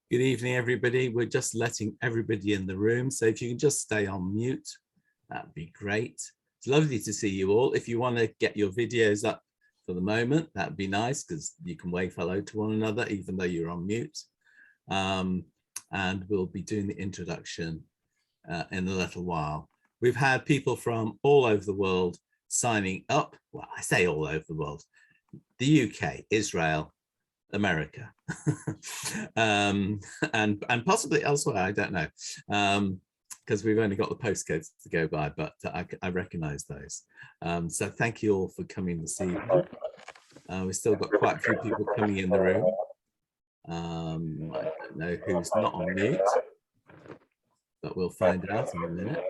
Good evening, everybody. We're just letting everybody in the room. So if you can just stay on mute, that'd be great. It's lovely to see you all. If you want to get your videos up for the moment, that'd be nice because you can wave hello to one another, even though you're on mute. And we'll be doing the introduction in a little while. We've had people from all over the world signing up. Well, I say all over the world. The UK, Israel, America, and possibly elsewhere, I don't know, because we've only got the postcodes to go by, but I recognize those. So thank you all for coming this evening. We've still got quite a few people coming in the room. I don't know who's not on mute, but we'll find out in a minute.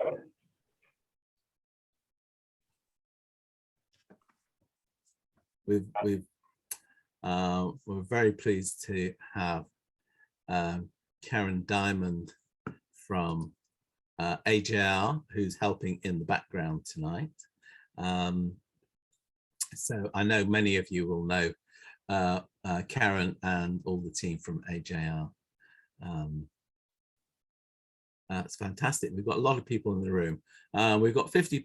We're very pleased to have Karen Diamond from AJR, who's helping in the background tonight. So I know many of you will know Karen and all the team from AJR. It's fantastic. We've got a lot of people in the room. We've got 56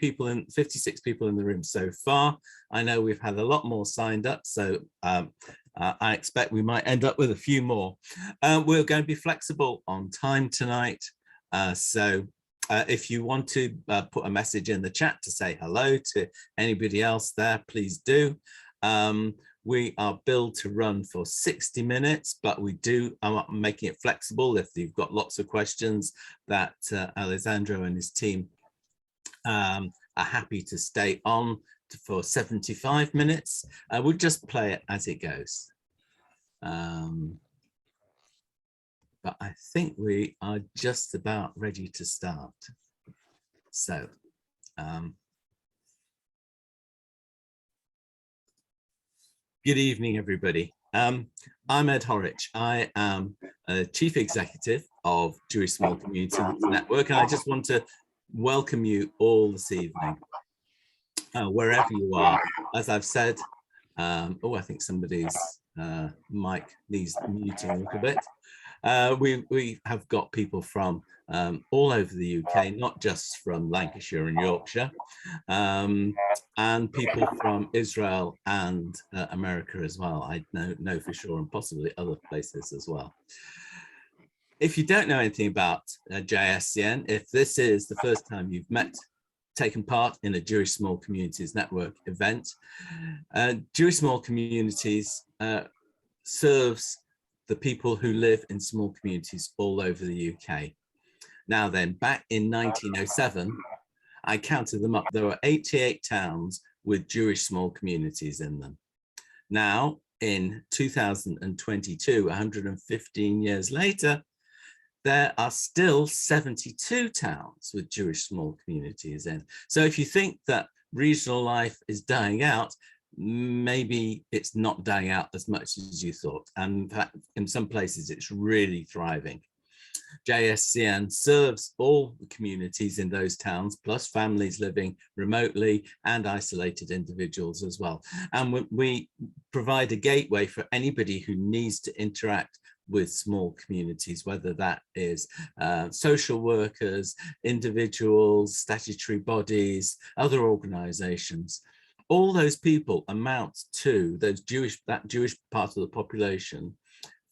people in the room so far. I know we've had a lot more signed up, so I expect we might end up with a few more. We're going to be flexible on time tonight. So if you want to put a message in the chat to say hello to anybody else there, please do. We are billed to run for 60 minutes, but I'm making it flexible if you've got lots of questions that Alessandro and his team are happy to stay on for 75 minutes. We'll just play it as it goes. But I think we are just about ready to start. So, good evening, everybody. I'm Ed Horwich. I am a Chief Executive of Jewish Small Communities Network, and I just want to welcome you all this evening, wherever you are. As I've said, I think somebody's mic needs muting a little bit. We have got people from all over the UK, not just from Lancashire and Yorkshire, and people from Israel and America as well. I know for sure, and possibly other places as well. If you don't know anything about JSCN, if this is the first time you've taken part in a Jewish Small Communities Network event, Jewish Small Communities serves the people who live in small communities all over the UK. Now then, back in 1907, I counted them up. There were 88 towns with Jewish small communities in them. Now, in 2022, 115 years later, there are still 72 towns with Jewish small communities in. So if you think that regional life is dying out, maybe it's not dying out as much as you thought. And in fact, in some places, it's really thriving. JSCN serves all the communities in those towns, plus families living remotely and isolated individuals as well. And we provide a gateway for anybody who needs to interact with small communities, whether that is social workers, individuals, statutory bodies, other organizations. All those people amount to that Jewish part of the population,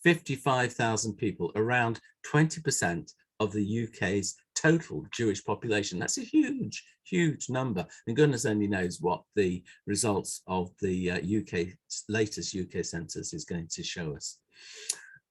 55,000 people, around 20% of the UK's total Jewish population. That's a huge, huge number. And goodness only knows what the results of the latest UK census is going to show us.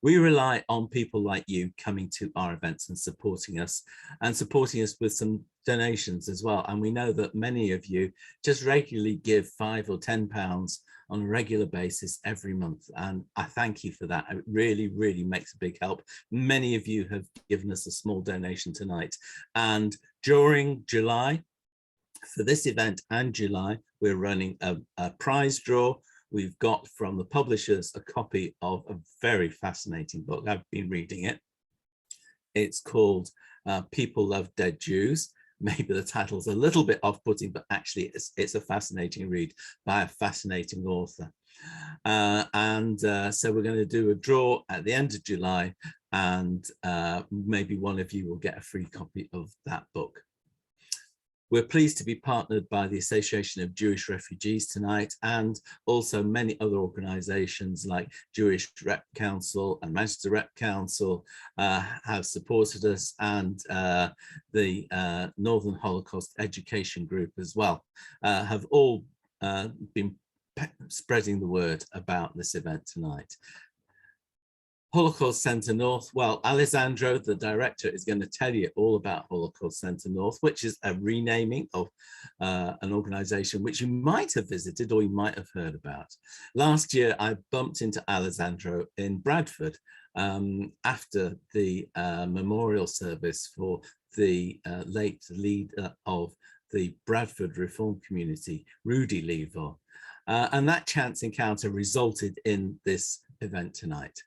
We rely on people like you coming to our events and supporting us with some donations as well. And we know that many of you just regularly give £5 or £10 on a regular basis every month. And I thank you for that. It really, really makes a big help. Many of you have given us a small donation tonight. And during July, for this event and July, we're running a prize draw. We've got from the publishers a copy of a very fascinating book. I've been reading it. It's called People Love Dead Jews. maybe the title's a little bit off-putting, but actually it's a fascinating read by a fascinating author. So we're going to do a draw at the end of July, and maybe one of you will get a free copy of that book. We're pleased to be partnered by the Association of Jewish Refugees tonight, and also many other organisations like Jewish Rep Council and Manchester Rep Council have supported us, and the Northern Holocaust Education Group as well have all been spreading the word about this event tonight. Holocaust Centre North, well, Alessandro, the director, is going to tell you all about Holocaust Centre North, which is a renaming of an organisation which you might have visited or you might have heard about. Last year, I bumped into Alessandro in Bradford after the memorial service for the late leader of the Bradford Reform Community, Rudy Lever. And that chance encounter resulted in this event tonight.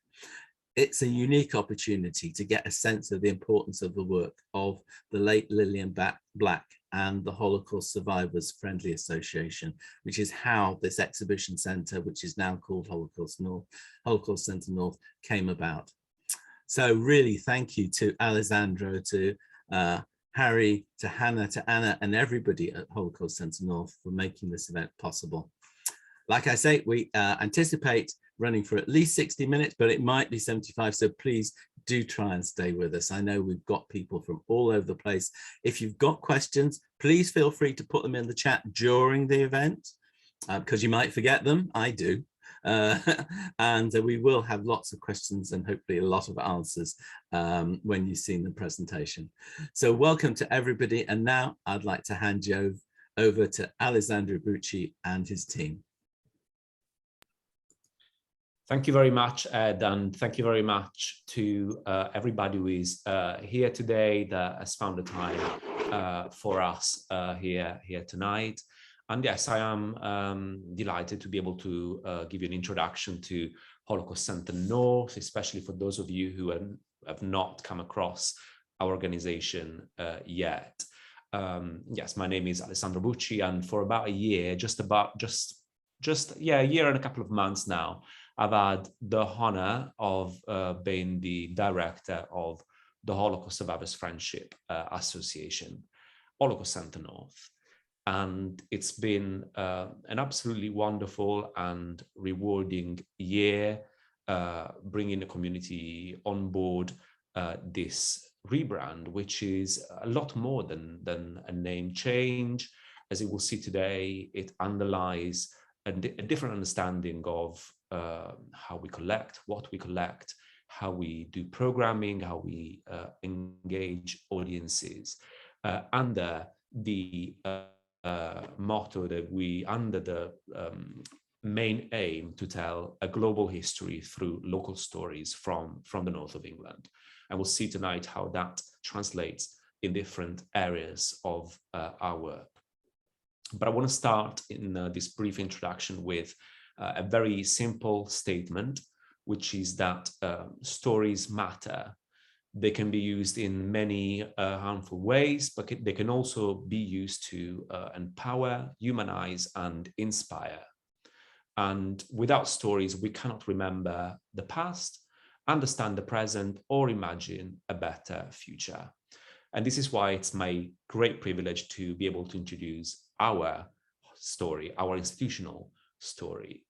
It's a unique opportunity to get a sense of the importance of the work of the late Lillian Black and the Holocaust Survivors Friendly Association, which is how this exhibition centre, which is now called Holocaust Centre North, came about. So really thank you to Alessandro, to Harry, to Hannah, to Anna, and everybody at Holocaust Centre North for making this event possible. Like I say, we anticipate running for at least 60 minutes, but it might be 75. So please do try and stay with us. I know we've got people from all over the place. If you've got questions, please feel free to put them in the chat during the event, because you might forget them. I do. And we will have lots of questions and hopefully a lot of answers when you've seen the presentation. So welcome to everybody. And now I'd like to hand you over to Alessandro Bucci and his team. Thank you very much, Ed, and thank you very much to everybody who is here today that has found the time for us here tonight. And yes, I am delighted to be able to give you an introduction to Holocaust Centre North, especially for those of you who have not come across our organization yet. Yes, my name is Alessandro Bucci, and for about a year, a year and a couple of months now, I've had the honor of being the director of the Holocaust Survivors Friendship Association, Holocaust Centre North. And it's been an absolutely wonderful and rewarding year, bringing the community on board this rebrand, which is a lot more than a name change. As you will see today, it underlies a different understanding of how we collect, what we collect, how we do programming, how we engage audiences under the motto that under the main aim to tell a global history through local stories from the north of England. And we'll see tonight how that translates in different areas of our work. But I want to start in this brief introduction with a very simple statement, which is that stories matter. They can be used in many harmful ways, but they can also be used to empower, humanize, and inspire. And without stories, we cannot remember the past, understand the present, or imagine a better future. And this is why it's my great privilege to be able to introduce our story, our institutional story.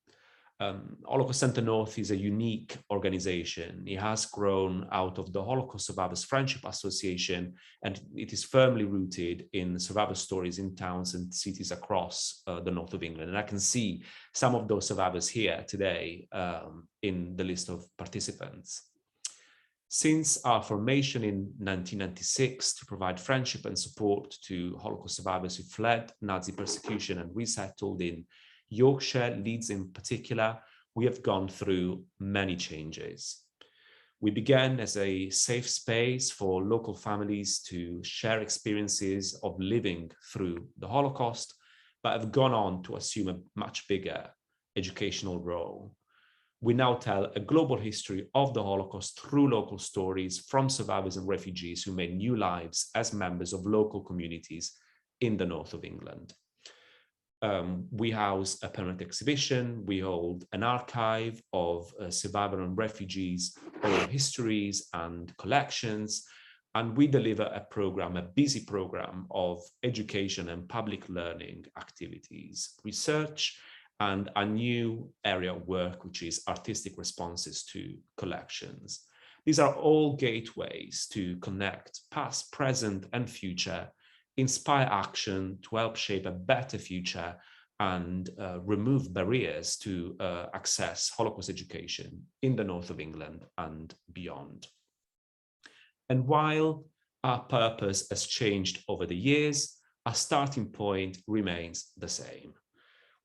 Holocaust Centre North is a unique organization. It has grown out of the Holocaust Survivors Friendship Association, and it is firmly rooted in survivor stories in towns and cities across the north of England. And I can see some of those survivors here today in the list of participants. Since our formation in 1996 to provide friendship and support to Holocaust survivors who fled Nazi persecution and resettled in Yorkshire, Leeds in particular, we have gone through many changes. We began as a safe space for local families to share experiences of living through the Holocaust, but have gone on to assume a much bigger educational role. we now tell a global history of the Holocaust through local stories from survivors and refugees who made new lives as members of local communities in the north of England. We house a permanent exhibition. We hold an archive of survivor and refugees, oral histories and collections. And we deliver a program, a busy program of education and public learning activities, research, and a new area of work, which is artistic responses to collections. These are all gateways to connect past, present, and future, inspire action to help shape a better future, and remove barriers to access Holocaust education in the north of England and beyond. And while our purpose has changed over the years, our starting point remains the same.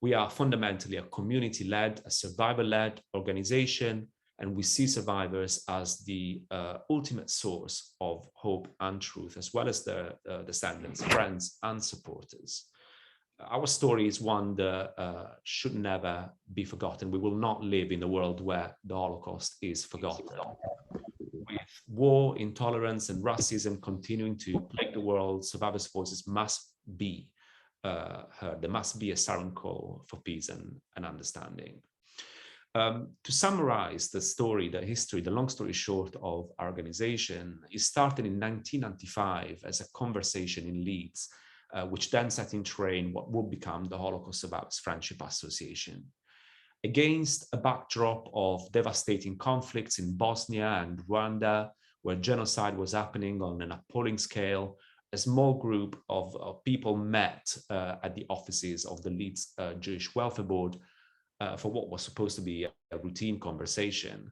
We are fundamentally a community-led, a survivor-led organization, and we see survivors as the ultimate source of hope and truth, as well as their descendants, friends, and supporters. Our story is one that should never be forgotten. We will not live in a world where the Holocaust is forgotten. With war, intolerance, and racism continuing to plague the world, survivors' voices must be heard. There must be a siren call for peace and understanding. To summarize the story, the history, the long story short of our organization, it started in 1995 as a conversation in Leeds, which then set in train what would become the Holocaust Survivors Friendship Association. Against a backdrop of devastating conflicts in Bosnia and Rwanda, where genocide was happening on an appalling scale, a small group of people met at the offices of the Leeds Jewish Welfare Board for what was supposed to be a routine conversation.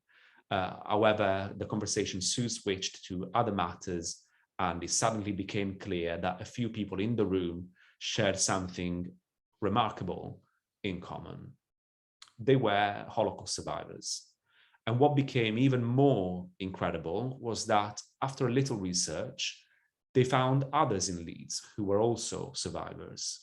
However, the conversation soon switched to other matters, and it suddenly became clear that a few people in the room shared something remarkable in common. They were Holocaust survivors. And what became even more incredible was that after a little research, they found others in Leeds who were also survivors.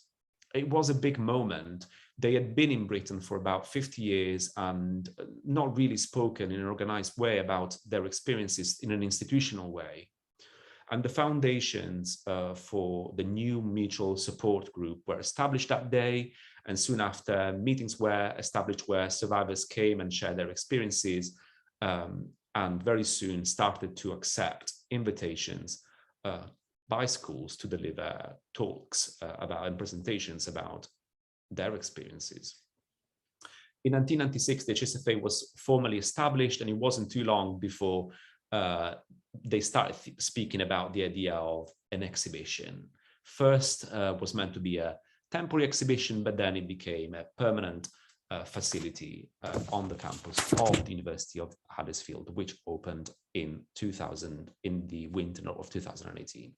It was a big moment. They had been in Britain for about 50 years and not really spoken in an organized way about their experiences in an institutional way. And the foundations for the new mutual support group were established that day. And soon after, meetings were established where survivors came and shared their experiences, and very soon started to accept invitations by schools to deliver talks about and presentations about their experiences. In 1996, the HSFA was formally established, and it wasn't too long before they started speaking about the idea of an exhibition. First was meant to be a temporary exhibition, but then it became a permanent facility on the campus of the University of Huddersfield, which opened in the winter of 2018.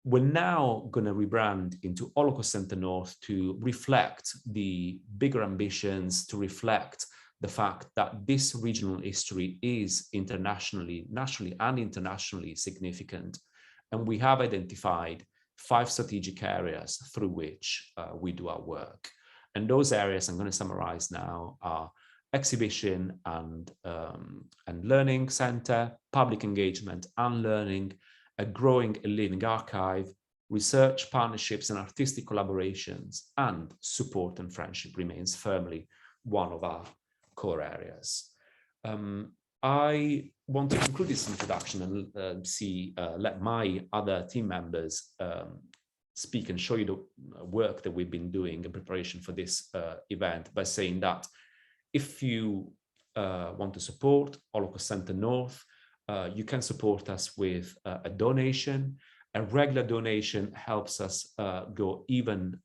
We're now going to rebrand into Holocaust Centre North to reflect the bigger ambitions, to reflect the fact that this regional history is nationally and internationally significant. And we have identified 5 strategic areas through which we do our work. And those areas I'm going to summarize now are exhibition and learning center, public engagement and learning, a growing and living archive, research, partnerships and artistic collaborations, and support and friendship remains firmly one of our core areas. I want to conclude this introduction and let my other team members speak and show you the work that we've been doing in preparation for this event by saying that if you want to support Holocaust Centre North, you can support us with a donation. A regular donation helps us go even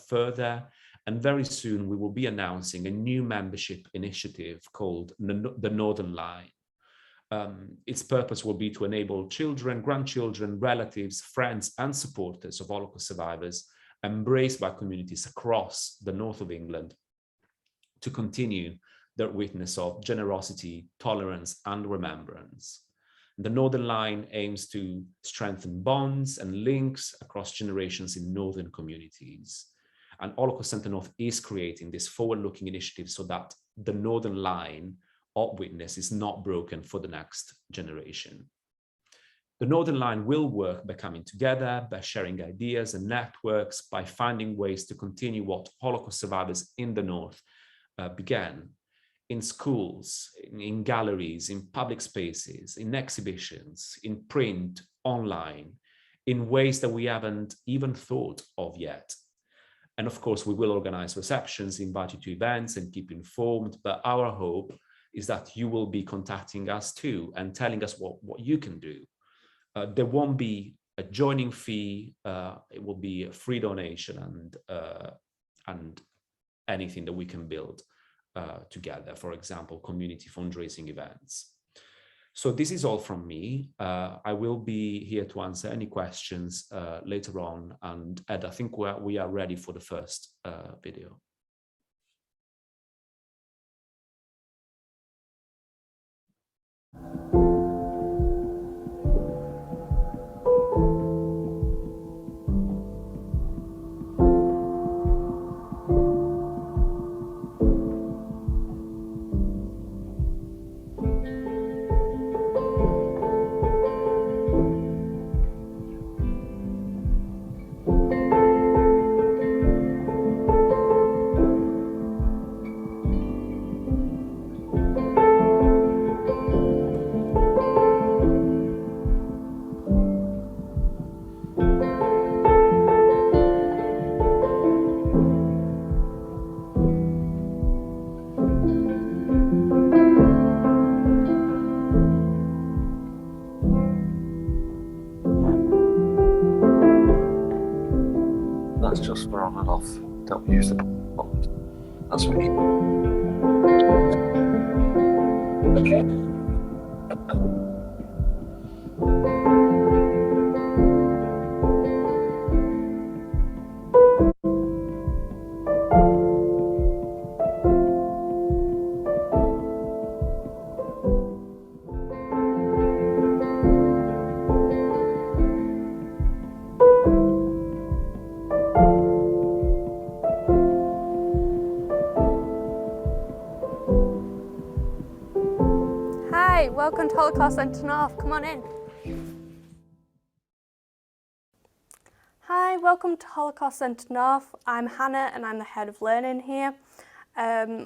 further. And very soon we will be announcing a new membership initiative called the Northern Line. Its purpose will be to enable children, grandchildren, relatives, friends, and supporters of Holocaust survivors embraced by communities across the north of England to continue their witness of generosity, tolerance, and remembrance. The Northern Line aims to strengthen bonds and links across generations in northern communities. And Holocaust Centre North is creating this forward-looking initiative so that the northern line of witness is not broken for the next generation. The northern line will work by coming together, by sharing ideas and networks, by finding ways to continue what Holocaust survivors in the North began in schools, in galleries, in public spaces, in exhibitions, in print, online, in ways that we haven't even thought of yet. And of course, we will organize receptions, invite you to events and keep informed, but our hope is that you will be contacting us too and telling us what you can do. There won't be a joining fee, it will be a free donation and anything that we can build together, for example, community fundraising events. So this is all from me. I will be here to answer any questions later on. And Ed, I think we are ready for the first video. That's just for on and off. Don't use the buttons. That's for me. Hi, welcome to Holocaust Centre North. Come on in. Hi, welcome to Holocaust Centre North. I'm Hannah and I'm the head of learning here.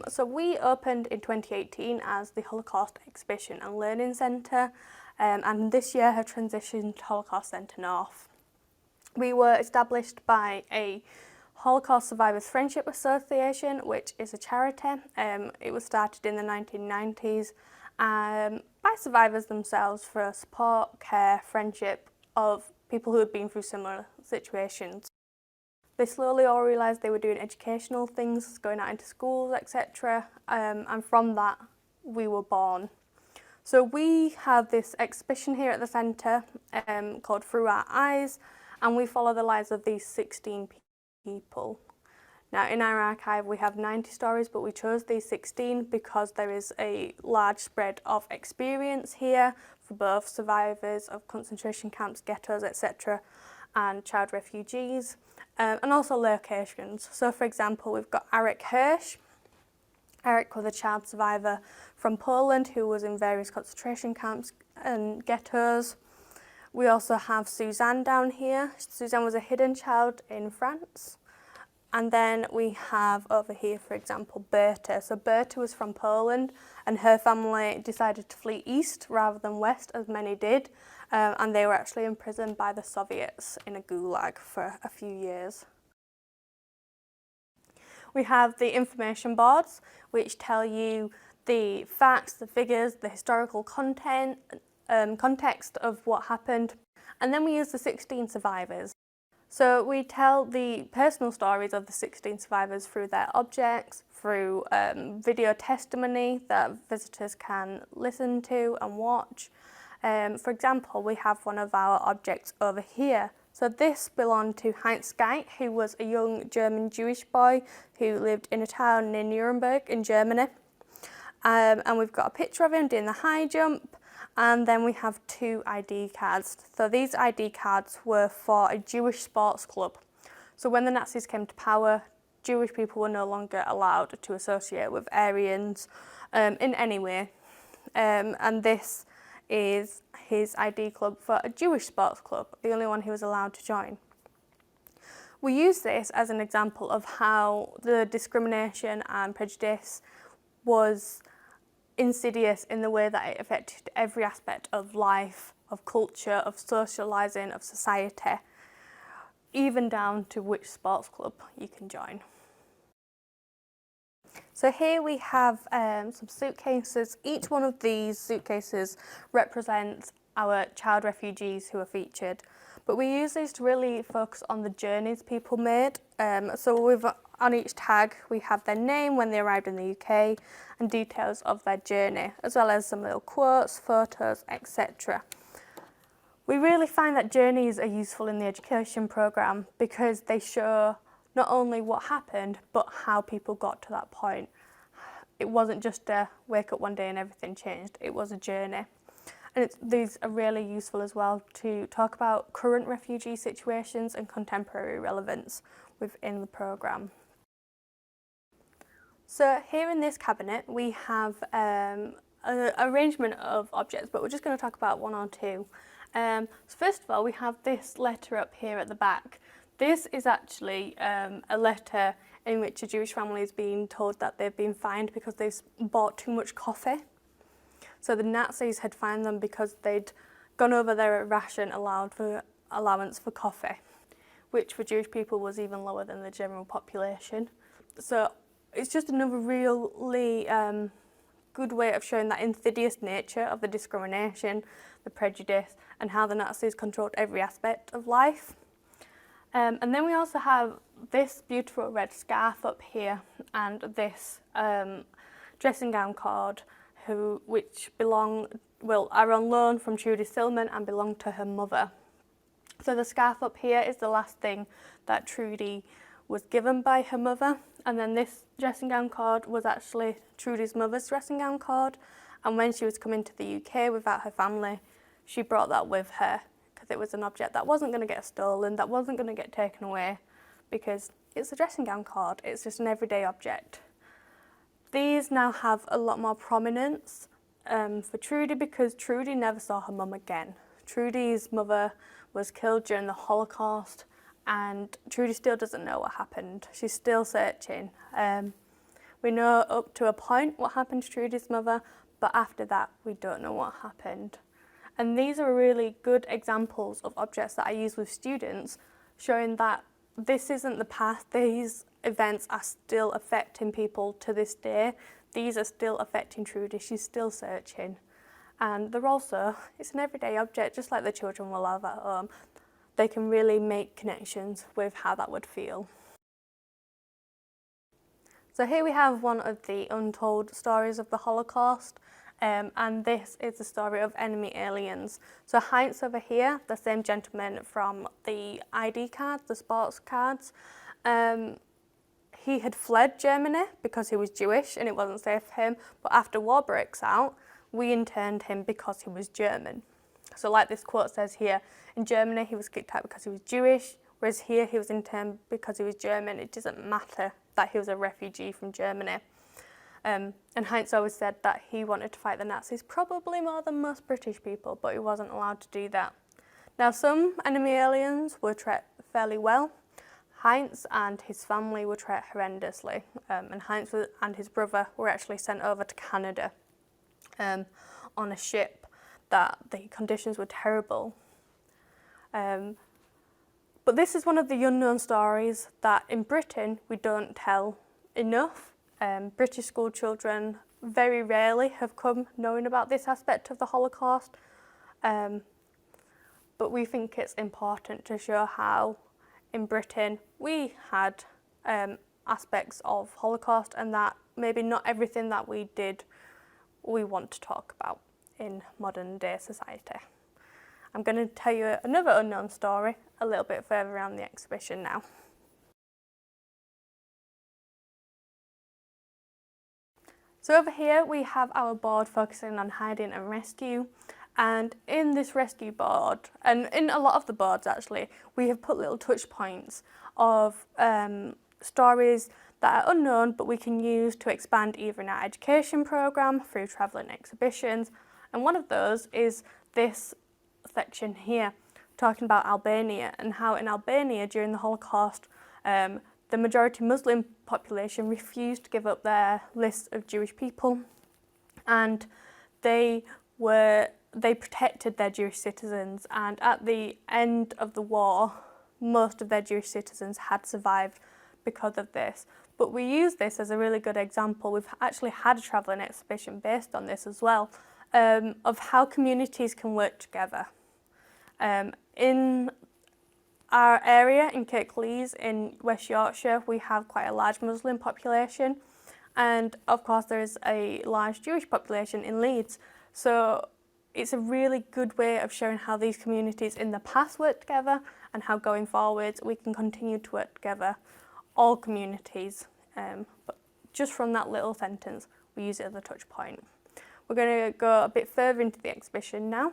So we opened in 2018 as the Holocaust Exhibition and Learning Centre, and this year have transitioned to Holocaust Centre North. We were established by a Holocaust Survivors Friendship Association, which is a charity. It was started in the 1990s by survivors themselves for support, care, friendship of people who had been through similar situations. They slowly all realised they were doing educational things, going out into schools, etc. And from that, we were born. So we have this exhibition here at the centre called Through Our Eyes, and we follow the lives of these 16 people. Now in our archive we have 90 stories, but we chose these 16 because there is a large spread of experience here for both survivors of concentration camps, ghettos, etc. and child refugees, and also locations. So for example, we've got Eric Hirsch. Eric was a child survivor from Poland who was in various concentration camps and ghettos. We also have Suzanne down here. Suzanne was a hidden child in France. And then we have over here, for example, Berta. So Berta was from Poland and her family decided to flee east rather than west, as many did. And they were actually imprisoned by the Soviets in a gulag for a few years. We have the information boards, which tell you the facts, the figures, the historical content, context of what happened. And then we use the 16 survivors. So we tell the personal stories of the 16 survivors through their objects, through video testimony that visitors can listen to and watch. For example, we have one of our objects over here. So this belonged to Heinz Geik, who was a young German Jewish boy who lived in a town near Nuremberg in Germany. And we've got a picture of him doing the high jump. And then we have 2 ID cards. So these ID cards were for a Jewish sports club. So when the Nazis came to power, Jewish people were no longer allowed to associate with Aryans in any way. And this is his ID club for a Jewish sports club, the only one he was allowed to join. We use this as an example of how the discrimination and prejudice was insidious in the way that it affected every aspect of life, of culture, of socialising, of society, even down to which sports club you can join. So here we have some suitcases. Each one of these suitcases represents our child refugees who are featured, but we use these to really focus on the journeys people made. So on each tag we have their name when they arrived in the UK and details of their journey, as well as some little quotes, photos, etc. We really find that journeys are useful in the education programme because they show not only what happened, but how people got to that point. It wasn't just a wake up one day and everything changed, it was a journey. And these are really useful as well to talk about current refugee situations and contemporary relevance within the programme. So here in this cabinet we have an arrangement of objects, but we're just going to talk about one or two. So first of all, we have this letter up here at the back. This is actually a letter in which a Jewish family is being told that they've been fined because they've bought too much coffee. So the Nazis had fined them because they'd gone over their ration allowance for coffee, which for Jewish people was even lower than the general population. So it's just another really good way of showing that insidious nature of the discrimination, the prejudice, and how the Nazis controlled every aspect of life. And then we also have this beautiful red scarf up here and this dressing gown cord, which are on loan from Trudy Stillman and belong to her mother. So the scarf up here is the last thing that Trudy was given by her mother, and then this dressing gown cord was actually Trudy's mother's dressing gown cord, and when she was coming to the UK without her family, she brought that with her because it was an object that wasn't going to get stolen, that wasn't going to get taken away, because it's a dressing gown cord, it's just an everyday object. These now have a lot more prominence for Trudy because Trudy never saw her mum again. Trudy's mother was killed during the Holocaust, and Trudy still doesn't know what happened. She's still searching. We know up to a point what happened to Trudy's mother, but after that we don't know what happened. And these are really good examples of objects that I use with students, showing that this isn't the past. These events are still affecting people to this day. These are still affecting Trudy. She's still searching. And it's an everyday object, just like the children will have at home. They can really make connections with how that would feel. So here we have one of the untold stories of the Holocaust, and this is the story of enemy aliens. So Heinz over here, the same gentleman from the ID cards, the sports cards, he had fled Germany because he was Jewish and it wasn't safe for him, but after war breaks out, we interned him because he was German. So like this quote says here, in Germany he was kicked out because he was Jewish, whereas here he was interned because he was German. It doesn't matter that he was a refugee from Germany. And Heinz always said that he wanted to fight the Nazis probably more than most British people, but he wasn't allowed to do that. Now some enemy aliens were treated fairly well. Heinz and his family were treated horrendously, and Heinz and his brother were actually sent over to Canada on a ship that the conditions were terrible. But this is one of the unknown stories that in Britain we don't tell enough. British school children very rarely have come knowing about this aspect of the Holocaust, but we think it's important to show how in Britain we had aspects of Holocaust, and that maybe not everything that we did we want to talk about in modern day society. I'm going to tell you another unknown story a little bit further around the exhibition now. So over here we have our board focusing on hiding and rescue, and in this rescue board, and in a lot of the boards actually, we have put little touch points of stories that are unknown but we can use to expand either in our education programme through travelling exhibitions, and one of those is this section here talking about Albania and how in Albania during the Holocaust the majority Muslim population refused to give up their list of Jewish people, and they protected their Jewish citizens, and at the end of the war most of their Jewish citizens had survived because of this. But we use this as a really good example. We've actually had a travelling exhibition based on this as well, of how communities can work together. In our area in Kirklees in West Yorkshire, we have quite a large Muslim population, and of course there is a large Jewish population in Leeds. So it's a really good way of showing how these communities in the past worked together and how going forwards we can continue to work together, all communities. But just from that little sentence, we use it as a touch point. We're going to go a bit further into the exhibition now.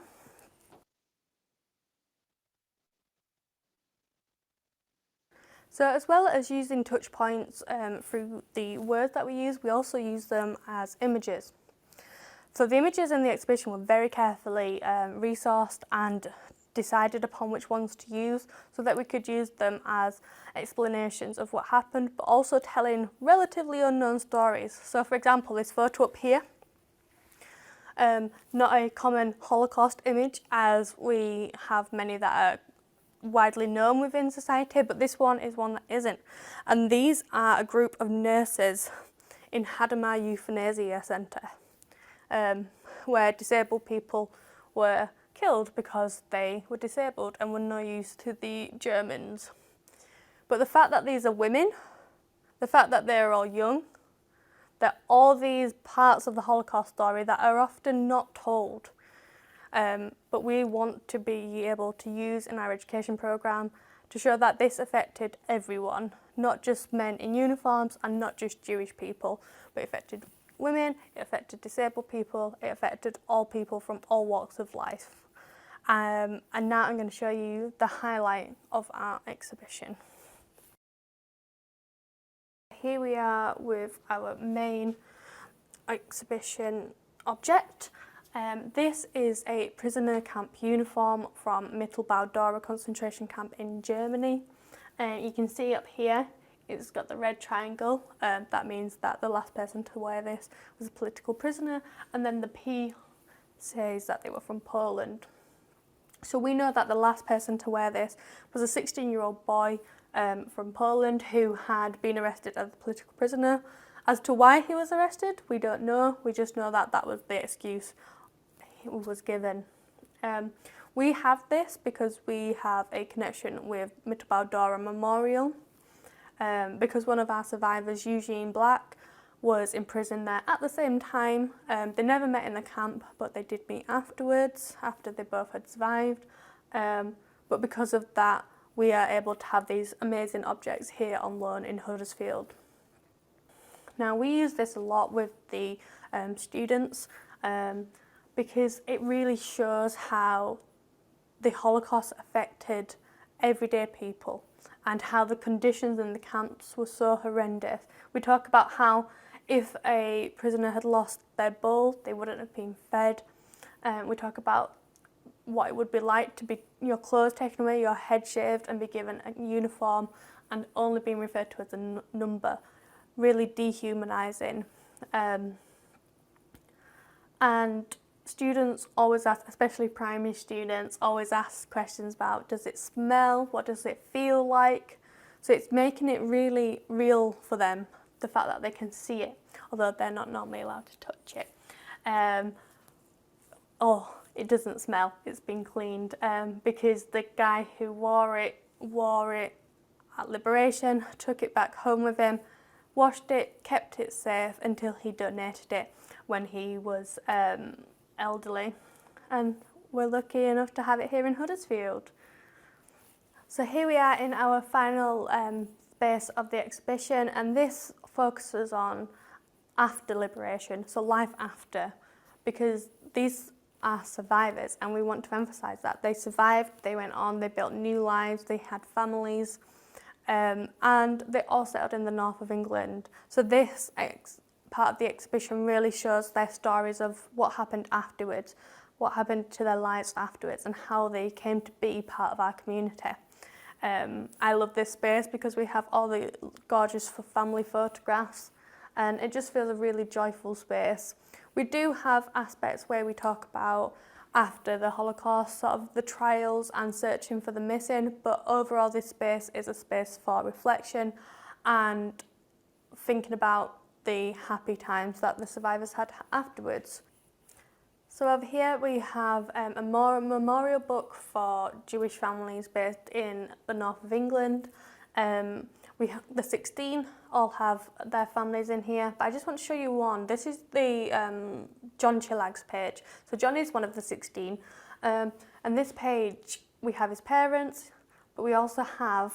So as well as using touch points through the words that we use, we also use them as images. So the images in the exhibition were very carefully resourced and decided upon which ones to use so that we could use them as explanations of what happened, but also telling relatively unknown stories. So for example, this photo up here, not a common Holocaust image as we have many that are widely known within society, but this one is one that isn't. And these are a group of nurses in Hadamar Euthanasia Centre, where disabled people were killed because they were disabled and were no use to the Germans. But the fact that these are women, the fact that they're all young, that all these parts of the Holocaust story that are often not told, but we want to be able to use in our education programme to show that this affected everyone, not just men in uniforms and not just Jewish people, but it affected women, it affected disabled people, it affected all people from all walks of life. And now I'm going to show you the highlight of our exhibition. Here we are with our main exhibition object. This is a prisoner camp uniform from Mittelbau-Dora concentration camp in Germany. You can see up here it's got the red triangle. That means that the last person to wear this was a political prisoner, and then the P says that they were from Poland. So we know that the last person to wear this was a 16-year-old boy from Poland who had been arrested as a political prisoner. As to why he was arrested, we don't know. We just know that that was the excuse he was given. We have this because we have a connection with Mittelbau-Dora Memorial, because one of our survivors, Eugene Black, was imprisoned there at the same time. They never met in the camp, but they did meet afterwards, after they both had survived. But because of that, we are able to have these amazing objects here on loan in Huddersfield. Now, we use this a lot with the students because it really shows how the Holocaust affected everyday people and how the conditions in the camps were so horrendous. We talk about how if a prisoner had lost their bowl, they wouldn't have been fed. We talk about what it would be like to be your clothes taken away, your head shaved and be given a uniform and only being referred to as a number. Really dehumanising. And students always ask, especially primary students, always ask questions about, does it smell? What does it feel like? So it's making it really real for them, the fact that they can see it, although they're not normally allowed to touch it. It doesn't smell, it's been cleaned, because the guy who wore it at Liberation, took it back home with him, washed it, kept it safe until he donated it when he was elderly. And we're lucky enough to have it here in Huddersfield. So here we are in our final space of the exhibition, and this focuses on after liberation, so life after, because these are survivors and we want to emphasise that. They survived, they went on, they built new lives, they had families, and they all settled in the north of England. So this part of the exhibition really shows their stories of what happened afterwards, what happened to their lives afterwards, and how they came to be part of our community. I love this space because we have all the gorgeous family photographs, and it just feels a really joyful space. We do have aspects where we talk about after the Holocaust, sort of the trials and searching for the missing, but overall this space is a space for reflection and thinking about the happy times that the survivors had afterwards. So over here we have a memorial book for Jewish families based in the north of England. The 16 all have their families in here, but I just want to show you one. This is the John Chillag's page. So John is one of the 16, and this page we have his parents, but we also have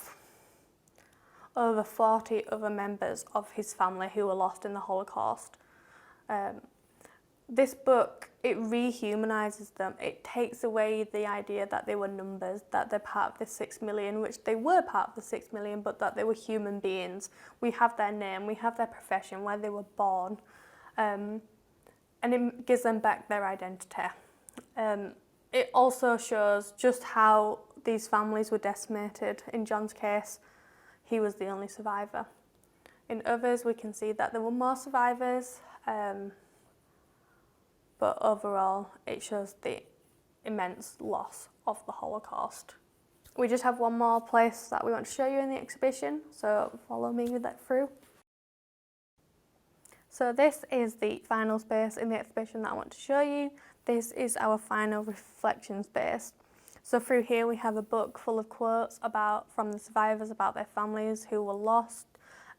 over 40 other members of his family who were lost in the Holocaust. This book, it rehumanises them. It takes away the idea that they were numbers, that they're part of the 6 million, which they were part of the 6 million, but that they were human beings. We have their name, we have their profession, where they were born, and it gives them back their identity. It also shows just how these families were decimated. In John's case, he was the only survivor. In others, we can see that there were more survivors, but overall, it shows the immense loss of the Holocaust. We just have one more place that we want to show you in the exhibition, so follow me with that through. So this is the final space in the exhibition that I want to show you. This is our final reflection space. So through here we have a book full of quotes from the survivors about their families who were lost.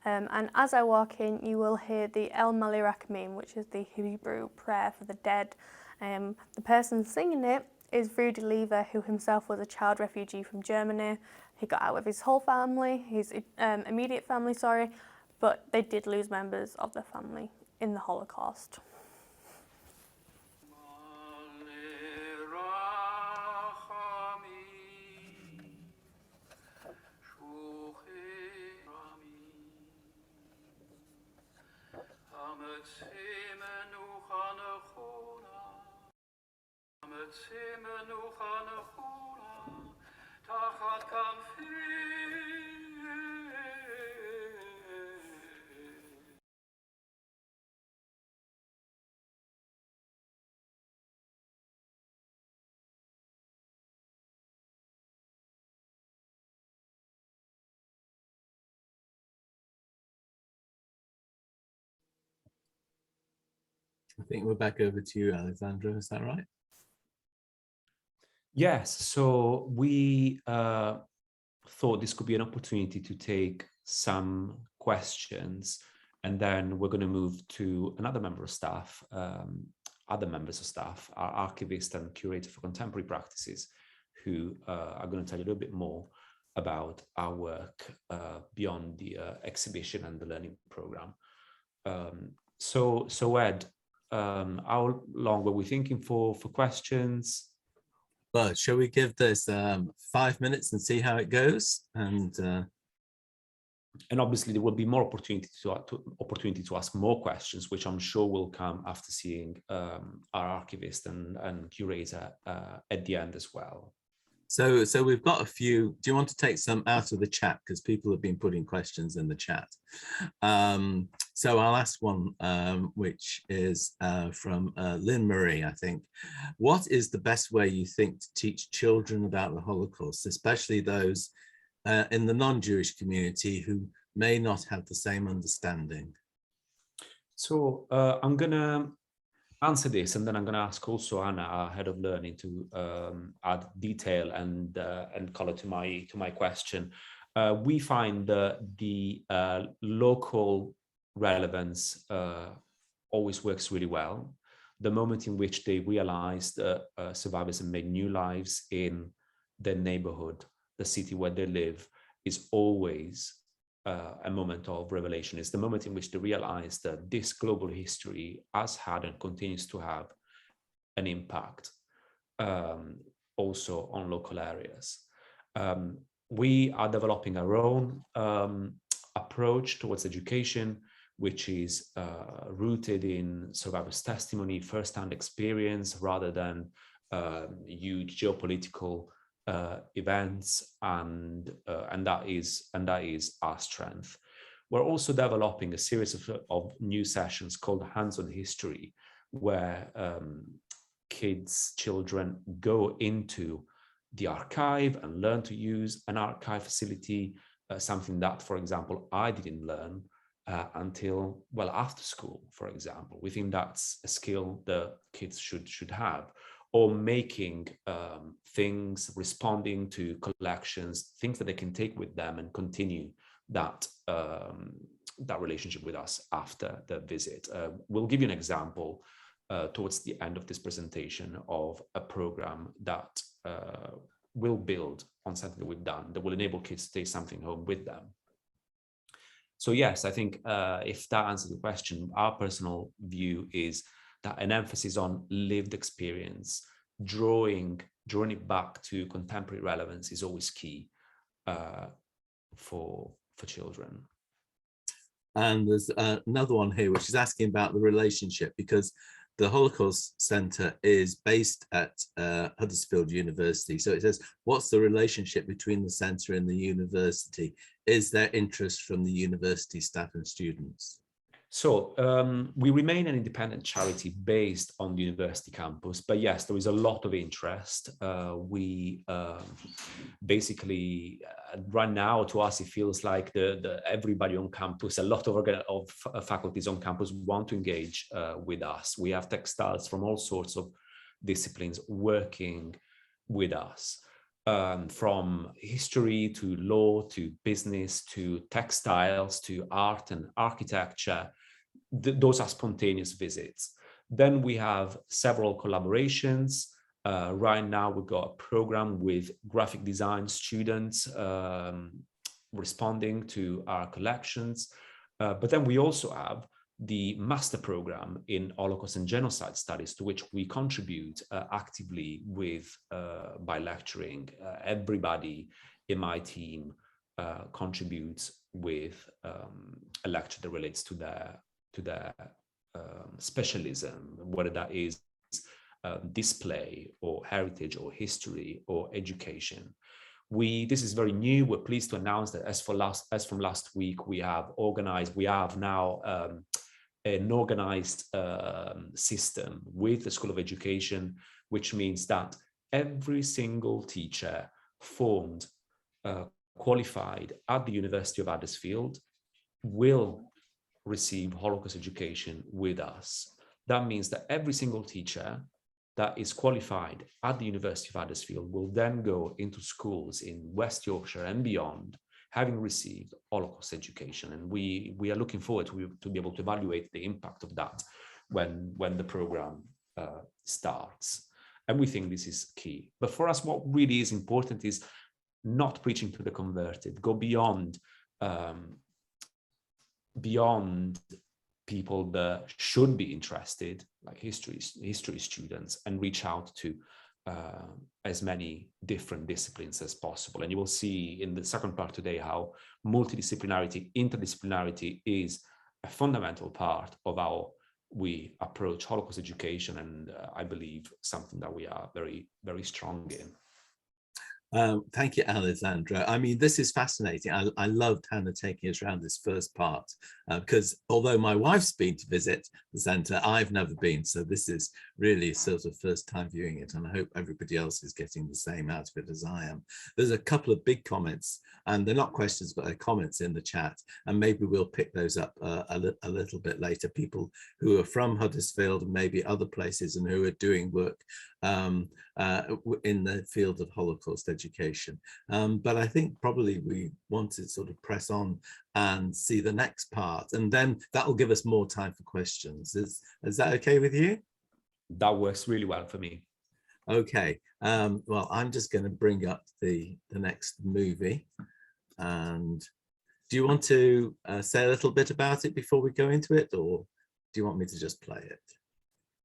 And as I walk in, you will hear the El Mali Rakamim, which is the Hebrew prayer for the dead. The person singing it is Rudy Lever, who himself was a child refugee from Germany. He got out with his whole family, his immediate family, but they did lose members of their family in the Holocaust. I think we're back over to you, Alexandra, is that right? Yes, so we thought this could be an opportunity to take some questions, and then we're going to move to another member of staff, other members of staff, our archivist and curator for contemporary practices, who are going to tell you a little bit more about our work beyond the exhibition and the learning program. So Ed, how long were we thinking for questions? Well, shall we give this 5 minutes and see how it goes? And obviously there will be more opportunity to ask more questions, which I'm sure will come after seeing our archivist and curator at the end as well. So we've got a few. Do you want to take some out of the chat? Because people have been putting questions in the chat. So I'll ask one, which is from Lynn Marie, I think. What is the best way you think to teach children about the Holocaust, especially those in the non-Jewish community who may not have the same understanding? So I'm going to answer this, and then I'm going to ask also Anna, our head of learning, to add detail and color to my question. We find the local relevance always works really well. The moment in which they realize survivors have made new lives in their neighborhood, the city where they live, is always a moment of revelation. It's the moment in which they realize that this global history has had and continues to have an impact also on local areas. we are developing our own approach towards education, which is rooted in survivors' testimony, first-hand experience, rather than huge geopolitical events, and that is our strength. We're also developing a series of new sessions called Hands-on History, where children go into the archive and learn to use an archive facility, something that, for example, I didn't learn until, well, after school, for example. We think that's a skill that kids should have. Or making things, responding to collections, things that they can take with them and continue that relationship with us after the visit. We'll give you an example towards the end of this presentation of a program that will build on something that we've done that will enable kids to take something home with them. So yes, I think if that answers the question, our personal view is that an emphasis on lived experience, drawing it back to contemporary relevance is always key for children. And there's another one here which is asking about the relationship, because the Holocaust Centre is based at Huddersfield University. So it says, what's the relationship between the centre and the university? Is there interest from the university staff and students? So we remain an independent charity based on the university campus, but yes, there is a lot of interest. We basically, right now, to us, it feels like everybody on campus, a lot of faculties on campus want to engage with us. We have textiles from all sorts of disciplines working with us. From history to law to business to textiles to art and architecture. Those are spontaneous visits. Then we have several collaborations. Right now we've got a program with graphic design students responding to our collections. But then we also have the master program in Holocaust and Genocide Studies, to which we contribute actively by lecturing. Everybody in my team contributes with a lecture that relates to their specialism, whether that is display or heritage or history or education. This is very new. We're pleased to announce that as from last week, we have now an organized system with the School of Education, which means that every single teacher formed, qualified at the University of Huddersfield will receive Holocaust education with us. That means that every single teacher that is qualified at the University of Huddersfield will then go into schools in West Yorkshire and beyond, having received Holocaust education. And we are looking forward to be able to evaluate the impact of that when the program starts. And we think this is key. But for us, what really is important is not preaching to the converted, go beyond people that should be interested, like history students, and reach out to as many different disciplines as possible. And you will see in the second part today how multidisciplinarity, interdisciplinarity is a fundamental part of how we approach Holocaust education, and I believe something that we are very, very strong in. Thank you, Alessandra. I mean, this is fascinating. I loved Hannah taking us around this first part, because although my wife's been to visit the centre, I've never been. So this is really sort of first time viewing it. And I hope everybody else is getting the same out of it as I am. There's a couple of big comments, and they're not questions, but they're comments in the chat. And maybe we'll pick those up a little bit later. People who are from Huddersfield and maybe other places and who are doing work in the field of Holocaust education. But I think probably we want to sort of press on and see the next part, and then that will give us more time for questions. Is that okay with you? That works really well for me. Okay, well, I'm just going to bring up the next movie. And do you want to say a little bit about it before we go into it, or do you want me to just play it?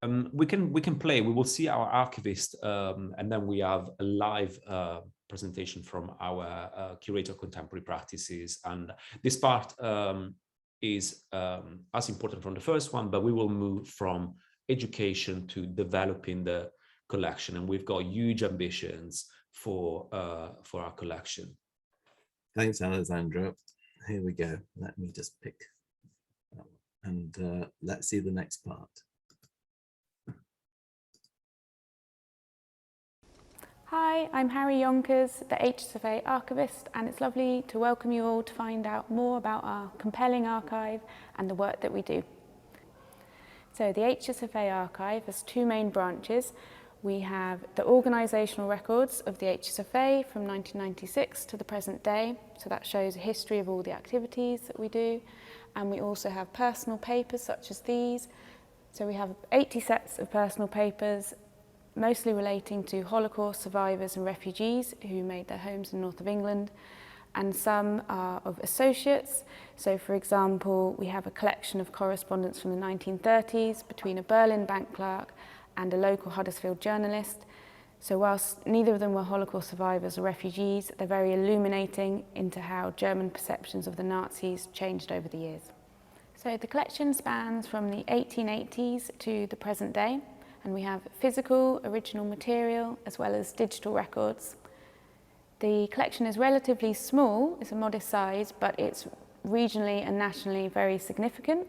We can play. We will see our archivist, and then we have a live presentation from our curator of contemporary practices. And this part is as important from the first one, but we will move from education to developing the collection, and we've got huge ambitions for our collection. Thanks, Alessandro. Here we go. Let me just pick that one. And let's see the next part. Hi, I'm Harry Yonkers, the HSFA archivist, and it's lovely to welcome you all to find out more about our compelling archive and the work that we do. So the HSFA archive has two main branches. We have the organisational records of the HSFA from 1996 to the present day, so that shows a history of all the activities that we do, and we also have personal papers such as these. So we have 80 sets of personal papers, mostly relating to Holocaust survivors and refugees who made their homes in the north of England, and some are of associates. So for example, we have a collection of correspondence from the 1930s between a Berlin bank clerk and a local Huddersfield journalist. So whilst neither of them were Holocaust survivors or refugees, they're very illuminating into how German perceptions of the Nazis changed over the years. So the collection spans from the 1880s to the present day, and we have physical, original material, as well as digital records. The collection is relatively small, it's a modest size, but it's regionally and nationally very significant.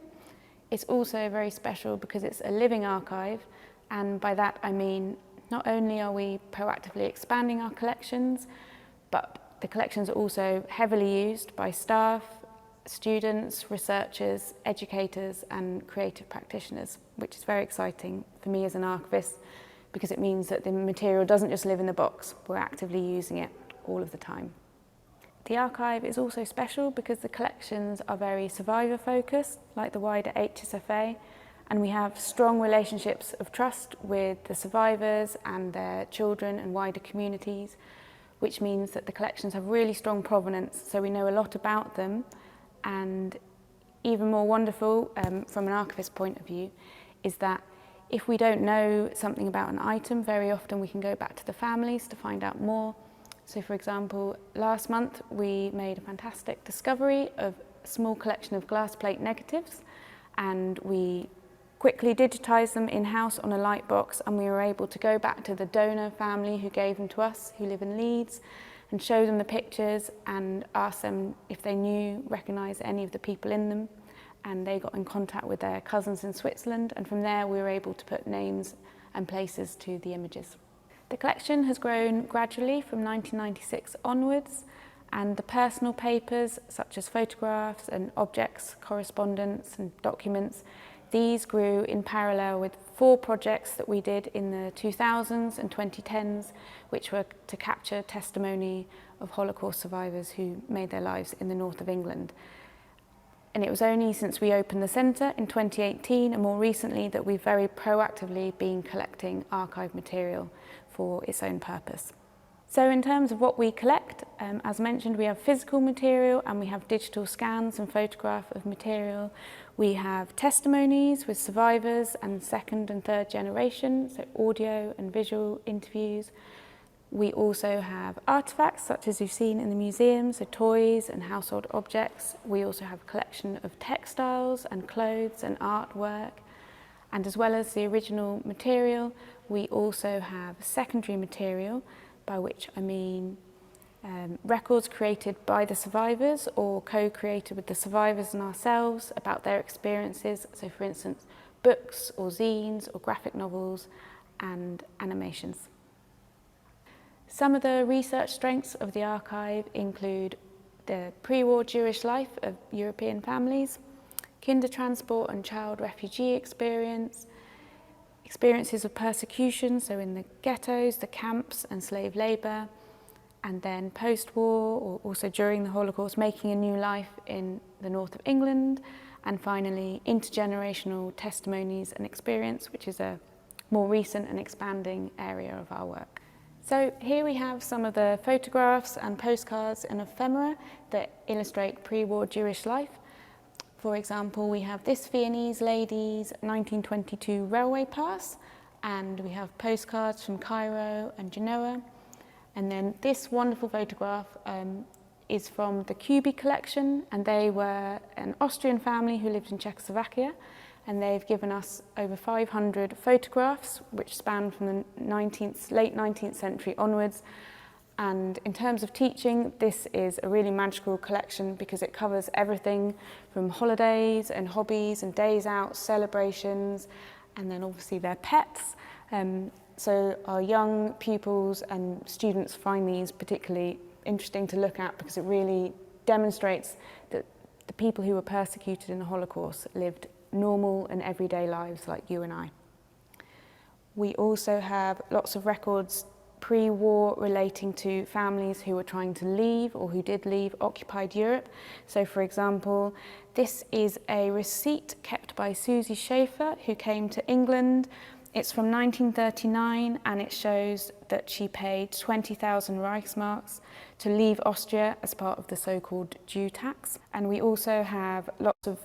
It's also very special because it's a living archive, and by that I mean not only are we proactively expanding our collections, but the collections are also heavily used by staff, students, researchers, educators and creative practitioners, which is very exciting for me as an archivist because it means that the material doesn't just live in the box, we're actively using it all of the time. The archive is also special because the collections are very survivor focused, like the wider HSFA, and we have strong relationships of trust with the survivors and their children and wider communities, which means that the collections have really strong provenance, so we know a lot about them. And even more wonderful from an archivist point of view is that if we don't know something about an item, very often we can go back to the families to find out more. So for example, last month we made a fantastic discovery of a small collection of glass plate negatives, and we quickly digitized them in-house on a light box, and we were able to go back to the donor family who gave them to us, who live in Leeds, and show them the pictures and ask them if they recognised any of the people in them. And they got in contact with their cousins in Switzerland, and from there we were able to put names and places to the images. The collection has grown gradually from 1996 onwards, and the personal papers such as photographs and objects, correspondence and documents, these grew in parallel with 4 projects that we did in the 2000s and 2010s, which were to capture testimony of Holocaust survivors who made their lives in the north of England. And it was only since we opened the centre in 2018 and more recently that we've very proactively been collecting archive material for its own purpose. So in terms of what we collect, as mentioned, we have physical material and we have digital scans and photograph of material. We have testimonies with survivors and second and third generation, so audio and visual interviews. We also have artefacts such as you've seen in the museum, so toys and household objects. We also have a collection of textiles and clothes and artwork. And as well as the original material, we also have secondary material, by which I mean records created by the survivors or co-created with the survivors and ourselves about their experiences. So for instance, books or zines or graphic novels and animations. Some of the research strengths of the archive include the pre-war Jewish life of European families, kinder transport and child refugee experiences of persecution, so in the ghettos, the camps and slave labour, and then post-war or also during the Holocaust, making a new life in the north of England, and finally intergenerational testimonies and experience, which is a more recent and expanding area of our work. So here we have some of the photographs and postcards and ephemera that illustrate pre-war Jewish life. For example, we have this Viennese lady's 1922 railway pass, and we have postcards from Cairo and Genoa. And then this wonderful photograph is from the Cubi collection, and they were an Austrian family who lived in Czechoslovakia, and they've given us over 500 photographs which span from the late 19th century onwards. And in terms of teaching, this is a really magical collection because it covers everything from holidays and hobbies and days out, celebrations, and then obviously their pets. So our young pupils and students find these particularly interesting to look at because it really demonstrates that the people who were persecuted in the Holocaust lived normal and everyday lives like you and I. We also have lots of records pre-war relating to families who were trying to leave or who did leave occupied Europe. So for example, this is a receipt kept by Susie Schaefer, who came to England. It's from 1939, and it shows that she paid 20,000 Reichsmarks to leave Austria as part of the so-called Jew tax. And we also have lots of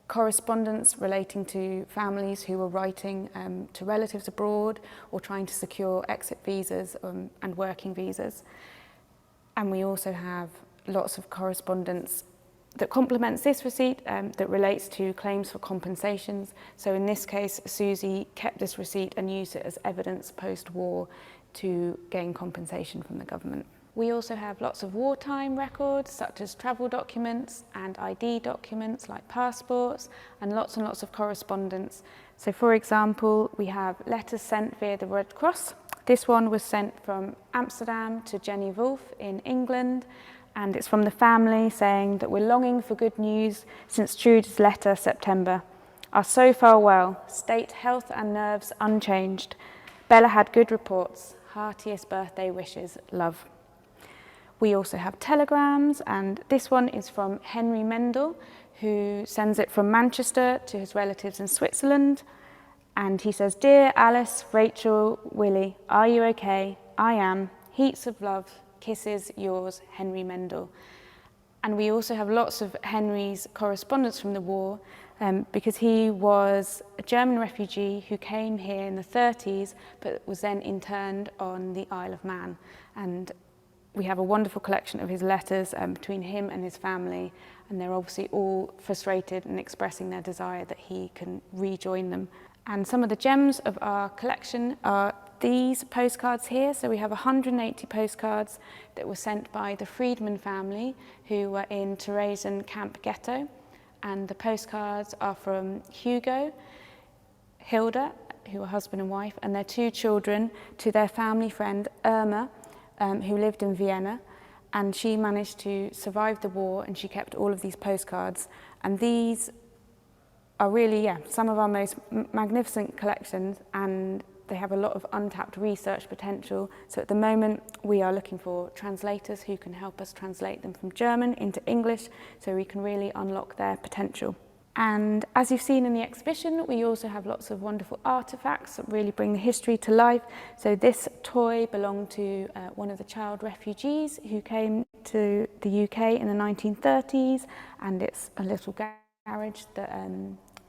correspondence relating to families who were writing to relatives abroad or trying to secure exit visas and working visas. And we also have lots of correspondence that complements this receipt that relates to claims for compensations. So in this case, Susie kept this receipt and used it as evidence post-war to gain compensation from the government. We also have lots of wartime records, such as travel documents and ID documents like passports, and lots of correspondence. So for example, we have letters sent via the Red Cross. This one was sent from Amsterdam to Jenny Wolfe in England, and it's from the family saying that we're longing for good news since Trude's letter September. Are so far well, state health and nerves unchanged. Bella had good reports, heartiest birthday wishes, love. We also have telegrams, and this one is from Henry Mendel, who sends it from Manchester to his relatives in Switzerland. And he says, "Dear Alice, Rachel, Willie, are you okay? I am. Heaps of love. Kisses, yours, Henry Mendel." And we also have lots of Henry's correspondence from the war because he was a German refugee who came here in the 30s, but was then interned on the Isle of Man. And we have a wonderful collection of his letters between him and his family, and they're obviously all frustrated and expressing their desire that he can rejoin them. And some of the gems of our collection are these postcards here. So we have 180 postcards that were sent by the Friedman family who were in Theresian Camp Ghetto. And the postcards are from Hugo, Hilda, who are husband and wife, and their 2 children, to their family friend Irma, who lived in Vienna, and she managed to survive the war, and she kept all of these postcards. And these are really, some of our most magnificent collections, and they have a lot of untapped research potential. So at the moment, we are looking for translators who can help us translate them from German into English, so we can really unlock their potential. And as you've seen in the exhibition, we also have lots of wonderful artefacts that really bring the history to life. So this toy belonged to one of the child refugees who came to the UK in the 1930s, and it's a little garage that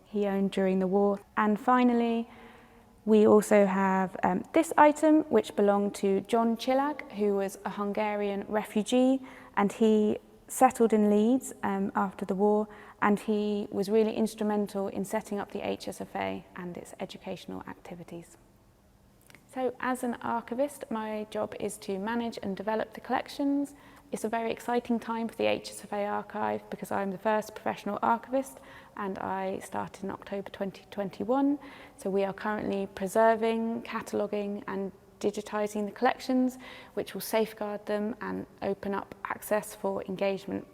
he owned during the war. And finally, we also have this item, which belonged to John Csillag, who was a Hungarian refugee, and he settled in Leeds after the war, and he was really instrumental in setting up the HSFA and its educational activities. So as an archivist, my job is to manage and develop the collections. It's a very exciting time for the HSFA archive because I'm the first professional archivist, and I started in October 2021. So we are currently preserving, cataloguing and digitising the collections, which will safeguard them and open up access for engagement.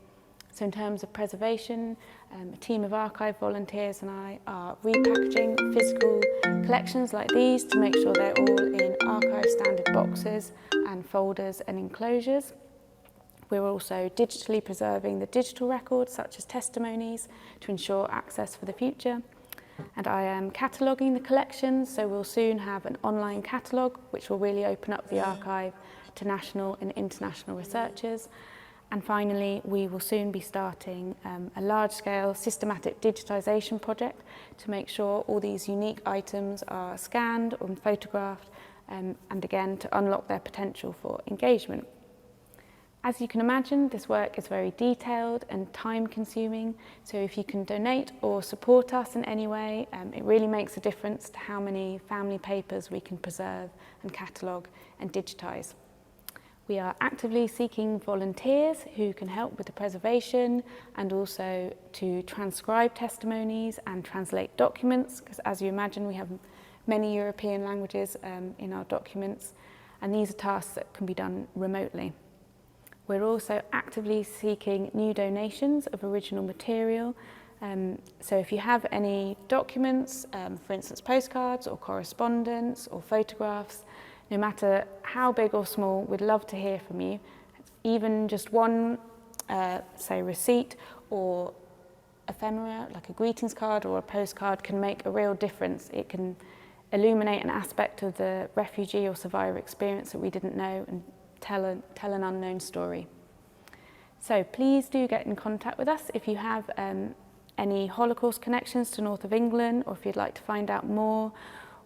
So in terms of preservation, a team of archive volunteers and I are repackaging physical collections like these to make sure they're all in archive standard boxes and folders and enclosures. We're also digitally preserving the digital records, such as testimonies, to ensure access for the future. And I am cataloguing the collections, so we'll soon have an online catalogue, which will really open up the archive to national and international researchers. And finally, we will soon be starting a large-scale systematic digitisation project to make sure all these unique items are scanned and photographed, and again, to unlock their potential for engagement. As you can imagine, this work is very detailed and time-consuming, so if you can donate or support us in any way, it really makes a difference to how many family papers we can preserve and catalogue and digitise. We are actively seeking volunteers who can help with the preservation and also to transcribe testimonies and translate documents, because as you imagine, we have many European languages in our documents, and these are tasks that can be done remotely. We're also actively seeking new donations of original material. So if you have any documents, for instance postcards or correspondence or photographs, no matter how big or small, we'd love to hear from you. Even just one, say, receipt or ephemera, like a greetings card or a postcard, can make a real difference. It can illuminate an aspect of the refugee or survivor experience that we didn't know and tell an unknown story. So please do get in contact with us if you have any Holocaust connections to North of England, or if you'd like to find out more,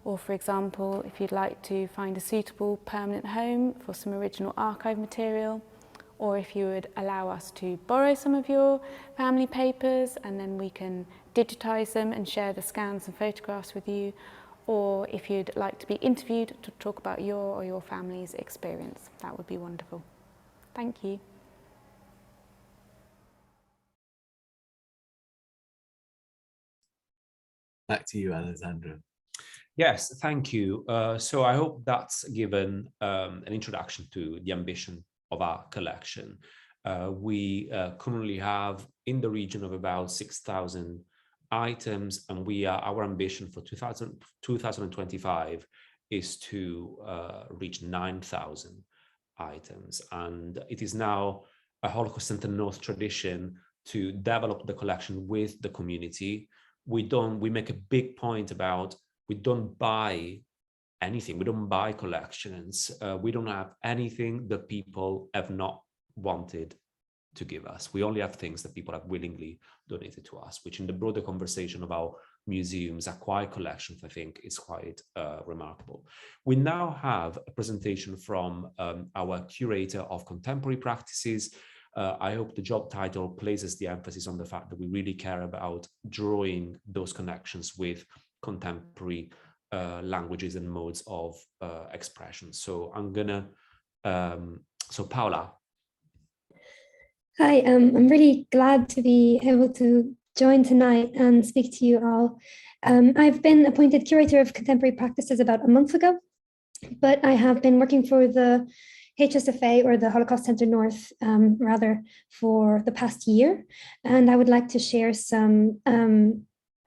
or for example, if you'd like to find a suitable permanent home for some original archive material, or if you would allow us to borrow some of your family papers and then we can digitise them and share the scans and photographs with you, or if you'd like to be interviewed to talk about your or your family's experience. That would be wonderful. Thank you. Back to you, Alessandro. Yes, thank you. So I hope that's given an introduction to the ambition of our collection. We currently have in the region of about 6,000 items, and our ambition for 2025 is to reach 9,000 items. And it is now a Holocaust Centre North tradition to develop the collection with the community. We make a big point about we don't buy anything. We don't buy collections. We don't have anything that people have not wanted to give us. We only have things that people have willingly donated to us, which in the broader conversation about museums, acquired collections, I think is quite remarkable. We now have a presentation from our curator of contemporary practices. I hope the job title places the emphasis on the fact that we really care about drawing those connections with contemporary languages and modes of expression. So I'm gonna, so Paola. Hi, I'm really glad to be able to join tonight and speak to you all. I've been appointed curator of contemporary practices about a month ago, but I have been working for the HSFA, or the Holocaust Centre North, rather, for the past year. And I would like to share some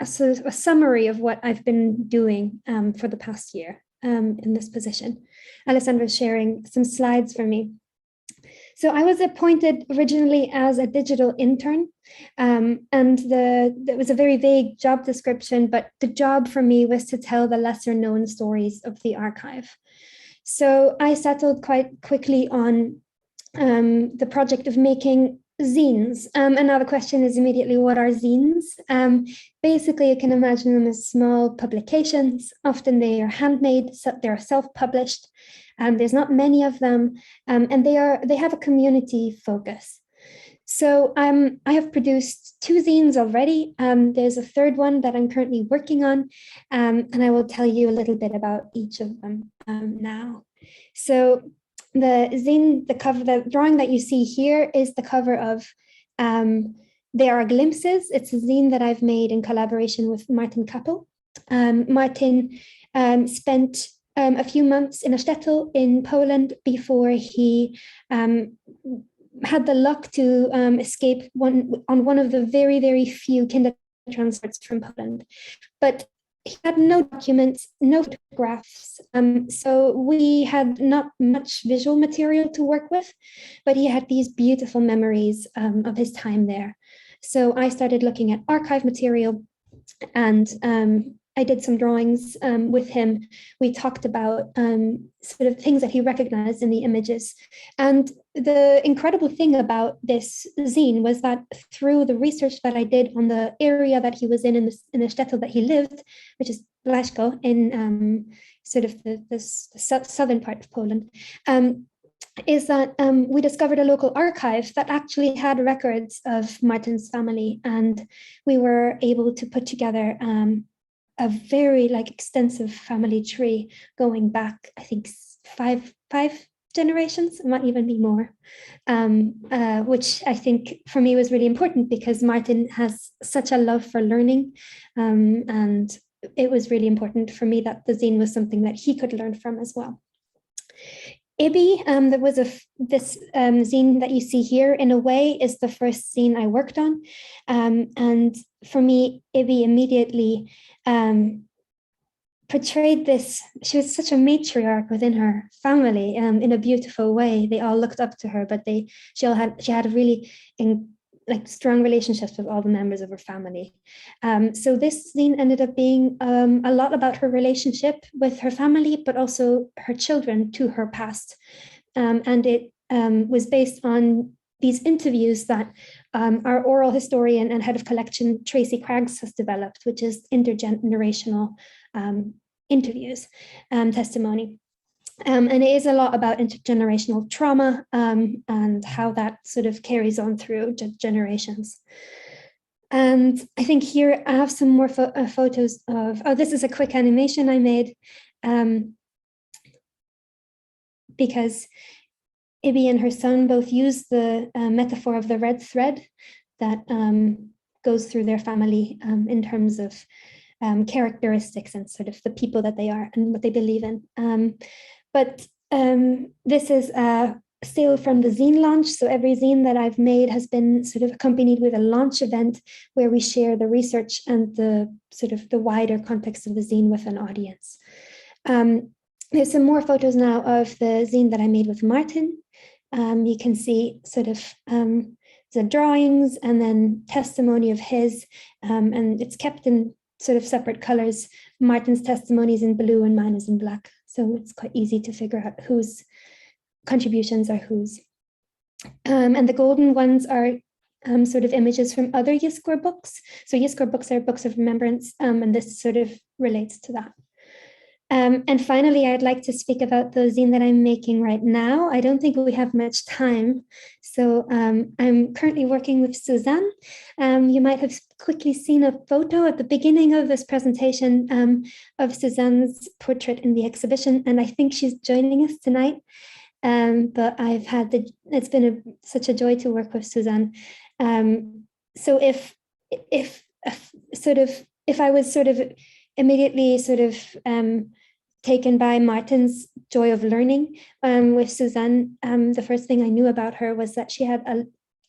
a summary of what I've been doing for the past year in this position. Alessandra is sharing some slides for me. So I was appointed originally as a digital intern, and that was a very vague job description, but the job for me was to tell the lesser known stories of the archive. So I settled quite quickly on the project of making zines. And now the question is immediately, what are zines? Basically, you can imagine them as small publications. Often they are handmade, so they're self-published. There's not many of them, and they have a community focus. So I have produced 2 zines already. There's a third one that I'm currently working on, and I will tell you a little bit about each of them now. So the zine, the drawing that you see here is the cover of There Are Glimpses. It's a zine that I've made in collaboration with Martin Kappel. Martin spent a few months in a shtetl in Poland before he had the luck to escape on one of the very, very few kinder transports from Poland. But he had no documents, no photographs, so we had not much visual material to work with, but he had these beautiful memories of his time there. So I started looking at archive material, and I did some drawings with him. We talked about sort of things that he recognized in the images. And the incredible thing about this zine was that through the research that I did on the area that he was in the shtetl that he lived, which is Blaszko in sort of the southern part of Poland, is that we discovered a local archive that actually had records of Martin's family, and we were able to put together a very extensive family tree going back, I think five generations, it might even be more, which I think for me was really important because Martin has such a love for learning, and it was really important for me that the zine was something that he could learn from as well. Ibi, there was this zine that you see here, in a way, is the first zine I worked on. And for me, Ibi immediately portrayed this. She was such a matriarch within her family in a beautiful way. They all looked up to her, but she had a really strong relationships with all the members of her family. So this zine ended up being a lot about her relationship with her family, but also her children to her past. And it was based on these interviews that our oral historian and head of collection, Tracy Craggs, has developed, which is intergenerational interviews, testimony. And it is a lot about intergenerational trauma and how that sort of carries on through generations. And I think here I have some more photos of, this is a quick animation I made because Ibi and her son both use the metaphor of the red thread that goes through their family in terms of characteristics and sort of the people that they are and what they believe in. But this is still from the zine launch. So every zine that I've made has been sort of accompanied with a launch event where we share the research and the sort of the wider context of the zine with an audience. There's some more photos now of the zine that I made with Martin. You can see sort of the drawings and then testimony of his, and it's kept in sort of separate colors. Martin's testimony is in blue and mine is in black. So it's quite easy to figure out whose contributions are whose. And the golden ones are sort of images from other Yiskor books. So Yiskor books are books of remembrance, and this sort of relates to that. And finally, I'd like to speak about the zine that I'm making right now. I don't think we have much time. So I'm currently working with Suzanne. You might have quickly seen a photo at the beginning of this presentation of Suzanne's portrait in the exhibition, and I think she's joining us tonight. But it's been such a joy to work with Suzanne. So if I was sort of immediately sort of taken by Martin's joy of learning with Suzanne, the first thing I knew about her was that she had a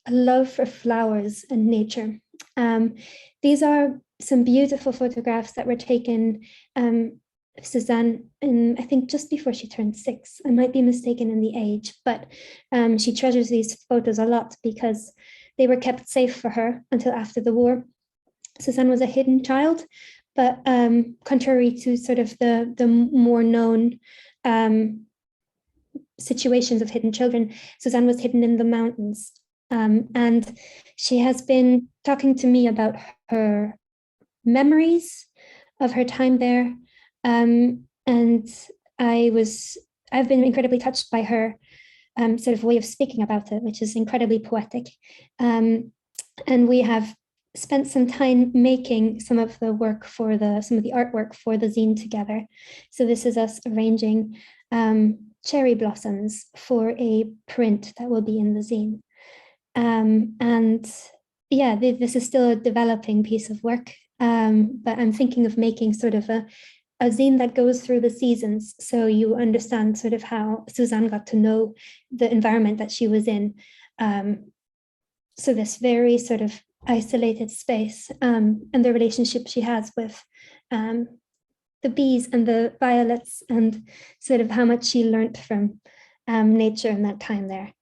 love for flowers and nature. These are some beautiful photographs that were taken of Suzanne in, I think, just before she turned 6. I might be mistaken in the age, but she treasures these photos a lot because they were kept safe for her until after the war. Suzanne was a hidden child, but contrary to sort of the more known situations of hidden children, Suzanne was hidden in the mountains. And she has been talking to me about her memories of her time there. And I've been incredibly touched by her sort of way of speaking about it, which is incredibly poetic. And we have spent some time making some of the work for some of the artwork for the zine together. So this is us arranging cherry blossoms for a print that will be in the zine. And yeah, this is still a developing piece of work, but I'm thinking of making sort of a zine that goes through the seasons, so you understand sort of how Suzanne got to know the environment that she was in. So this very sort of isolated space and the relationship she has with the bees and the violets and sort of how much she learned from nature in that time there.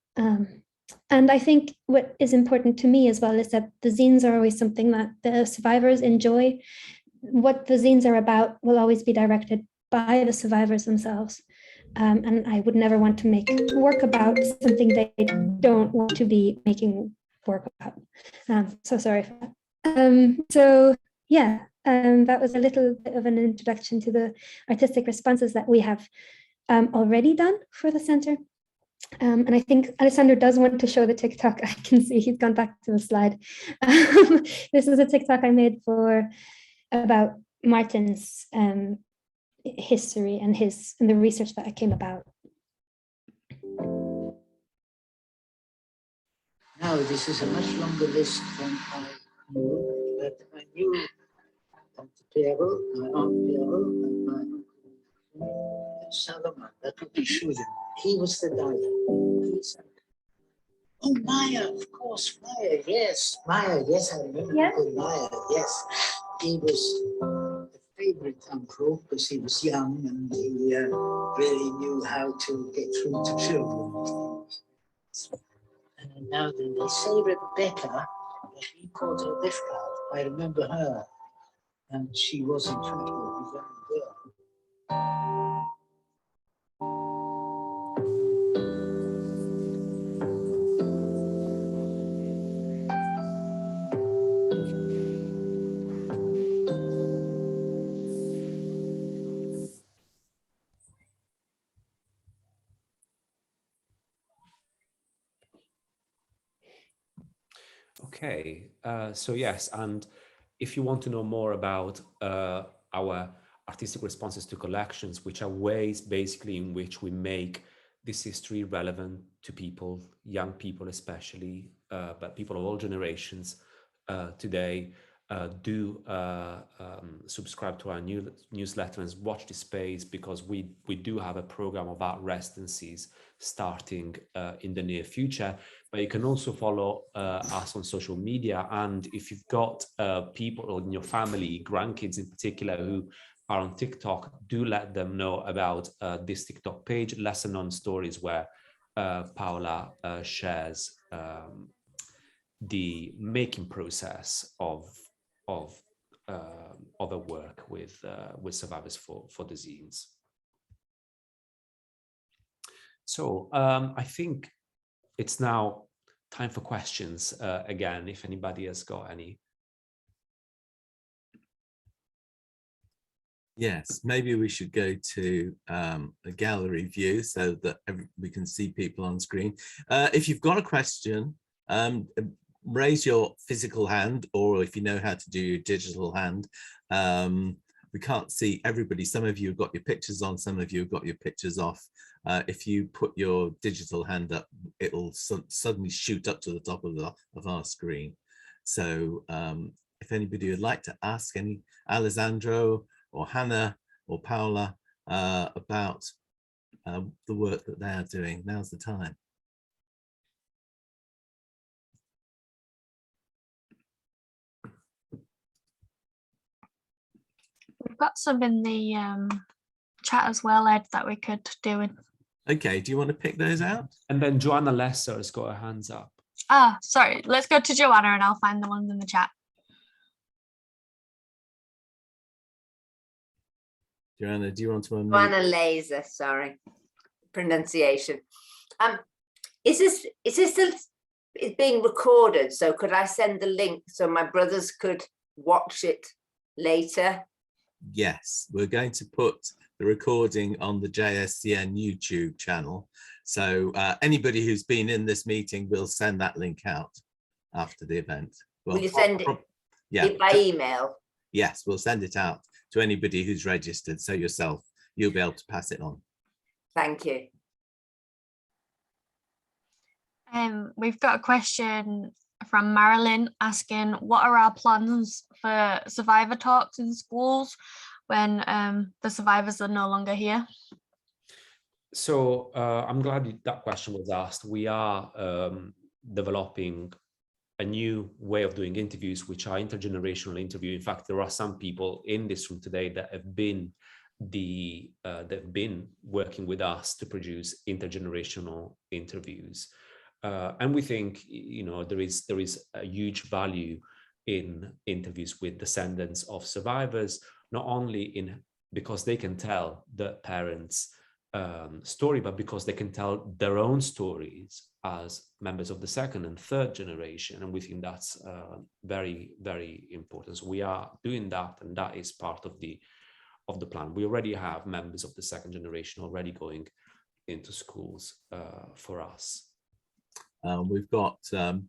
And I think what is important to me as well is that the zines are always something that the survivors enjoy. what the zines are about will always be directed by the survivors themselves. And I would never want to make work about something they don't want to be making work about. So sorry for that. So yeah, that was a little bit of an introduction to the artistic responses that we have already done for the center. And I think Alessandro does want to show the TikTok. I can see he's gone back to the slide. This is a TikTok I made about Martin's history and the research that came about. Now, this is a much longer list than I knew, but I knew Tante Piero, my Aunt Piero, and my uncle Salomon. That would be Susan. He was the dyer. Oh, Maya, of course, Maya, yes. Maya, yes, I remember Uncle Maya, yes. He was a favorite uncle because he was young and he really knew how to get through to children. And now then they say Rebecca, but he called her Rivka. I remember her. And she was in fact a young girl. Okay, so yes, and if you want to know more about our artistic responses to collections, which are ways basically in which we make this history relevant to people, young people especially, but people of all generations today, do subscribe to our newsletter and watch this space, because we do have a program of art residencies starting in the near future. But you can also follow us on social media, and if you've got people in your family, grandkids in particular, who are on TikTok, do let them know about this TikTok page, Lesson on Stories, where Paola shares the making process of her work with survivors for the zines. So I think it's now time for questions again, if anybody has got any. Yes, maybe we should go to a gallery view so that we can see people on screen. If you've got a question, raise your physical hand, or if you know how to do your digital hand. We can't see everybody. Some of you have got your pictures on, some of you have got your pictures off. If you put your digital hand up, it'll suddenly shoot up to the top of our screen. So if anybody would like to ask any Alessandro or Hannah or Paola about the work that they are doing, now's the time. We've got some in the chat as well, Ed, that we could do. Okay, do you want to pick those out? And then Joanna Lesser has got her hands up. Ah, sorry, let's go to Joanna and I'll find the ones in the chat. Joanna, do you want to unmute? Joanna Laser, sorry, pronunciation. Is this still being recorded? So could I send the link so my brothers could watch it later? Yes, we're going to put the recording on the JSCN YouTube channel. So anybody who's been in this meeting, will send that link out after the event. Well, will you send it by email? Yes, we'll send it out to anybody who's registered. So yourself, you'll be able to pass it on. Thank you. We've got a question from Marilyn asking, what are our plans for survivor talks in schools when the survivors are no longer here? So I'm glad that question was asked. We are developing a new way of doing interviews, which are intergenerational interview. In fact, there are some people in this room today that have been working with us to produce intergenerational interviews. And we think, you know, there is a huge value in interviews with descendants of survivors, not only because they can tell the parents' story, but because they can tell their own stories as members of the second and third generation. And we think that's very, very important. So we are doing that, and that is part of the plan. We already have members of the second generation already going into schools for us. We've got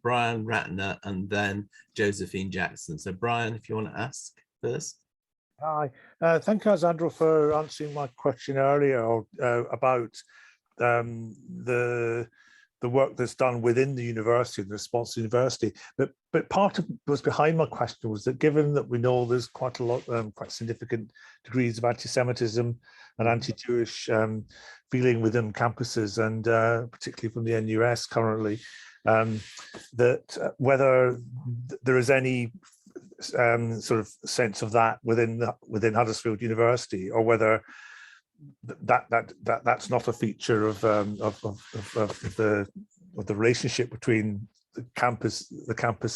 Brian Ratner and then Josephine Jackson. So Brian, if you want to ask first. Hi, thank you, Alessandro, for answering my question earlier about the work that's done within the university, the response to the university. But part of what was behind my question was that, given that we know there's quite a lot, quite significant degrees of anti-Semitism and anti-Jewish feeling within campuses, and particularly from the NUS currently, that whether there is any sort of sense of that within Huddersfield University, or whether that's not a feature of the relationship between the campus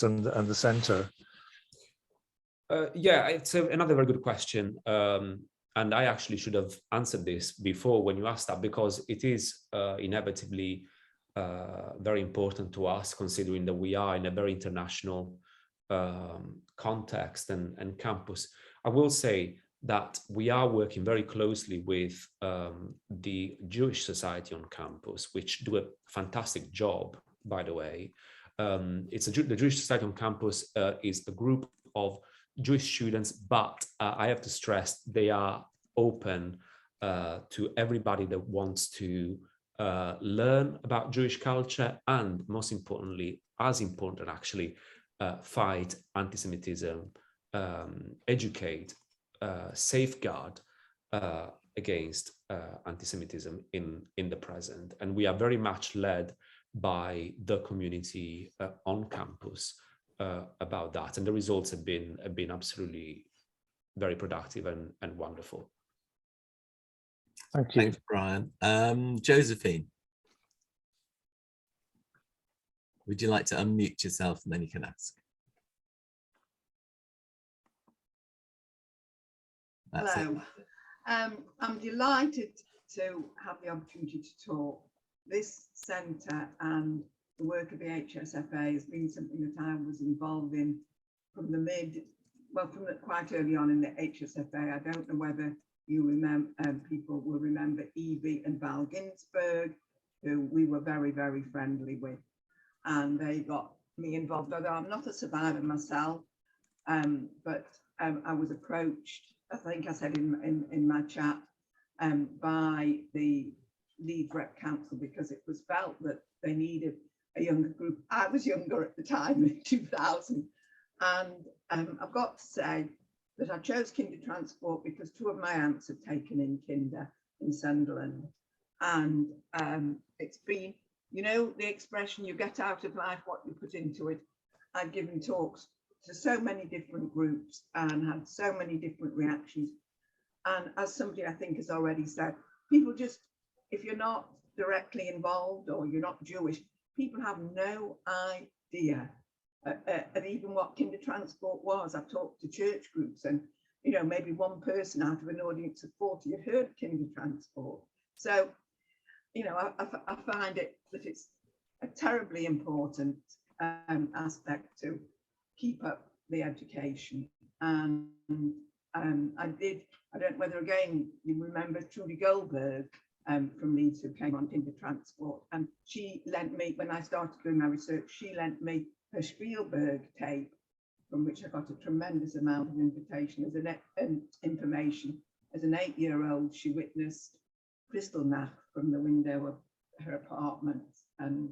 and the centre. Yeah, it's another very good question, and I actually should have answered this before when you asked that, because it is inevitably very important to us, considering that we are in a very international context and campus. I will say that we are working very closely with the Jewish Society on campus, which do a fantastic job, by the way. The Jewish Society on campus is a group of Jewish students, but I have to stress they are open to everybody that wants to learn about Jewish culture, and most importantly, as important actually, fight anti-Semitism, educate, safeguard against anti-Semitism in the present. And we are very much led by the community on campus about that. And the results have been absolutely very productive and wonderful. Thank you. Thanks, Brian. Josephine, would you like to unmute yourself and then you can ask? Hello. I'm delighted to have the opportunity to talk. This centre and the work of the HSFA has been something that I was involved in from quite early on in the HSFA. I don't know whether you remember, people will remember Evie and Val Ginsberg, who we were very, very friendly with. And they got me involved, although I'm not a survivor myself, but I was approached, I think I said in my chat, by the Leeds Rep Council, because it was felt that they needed a younger group. I was younger at the time, in 2000, and I've got to say that I chose Kinder Transport because two of my aunts had taken in Kinder in Sunderland, and it's been, you know, the expression, you get out of life what you put into it. I've given talks to so many different groups and had so many different reactions. And as somebody I think has already said, people just, if you're not directly involved or you're not Jewish, people have no idea of even what Kinder Transport was. I've talked to church groups, and you know, maybe one person out of an audience of 40 had heard of Kinder Transport. So, you know, I find it that it's a terribly important aspect to keep up the education. And I don't know whether again you remember Trudy Goldberg from Leeds, who came on Kinder Transport, and she lent me, when I started doing my research, she lent me her Spielberg tape, from which I got a tremendous amount of information. As information. As an 8-year-old, she witnessed Kristallnacht from the window of her apartment, and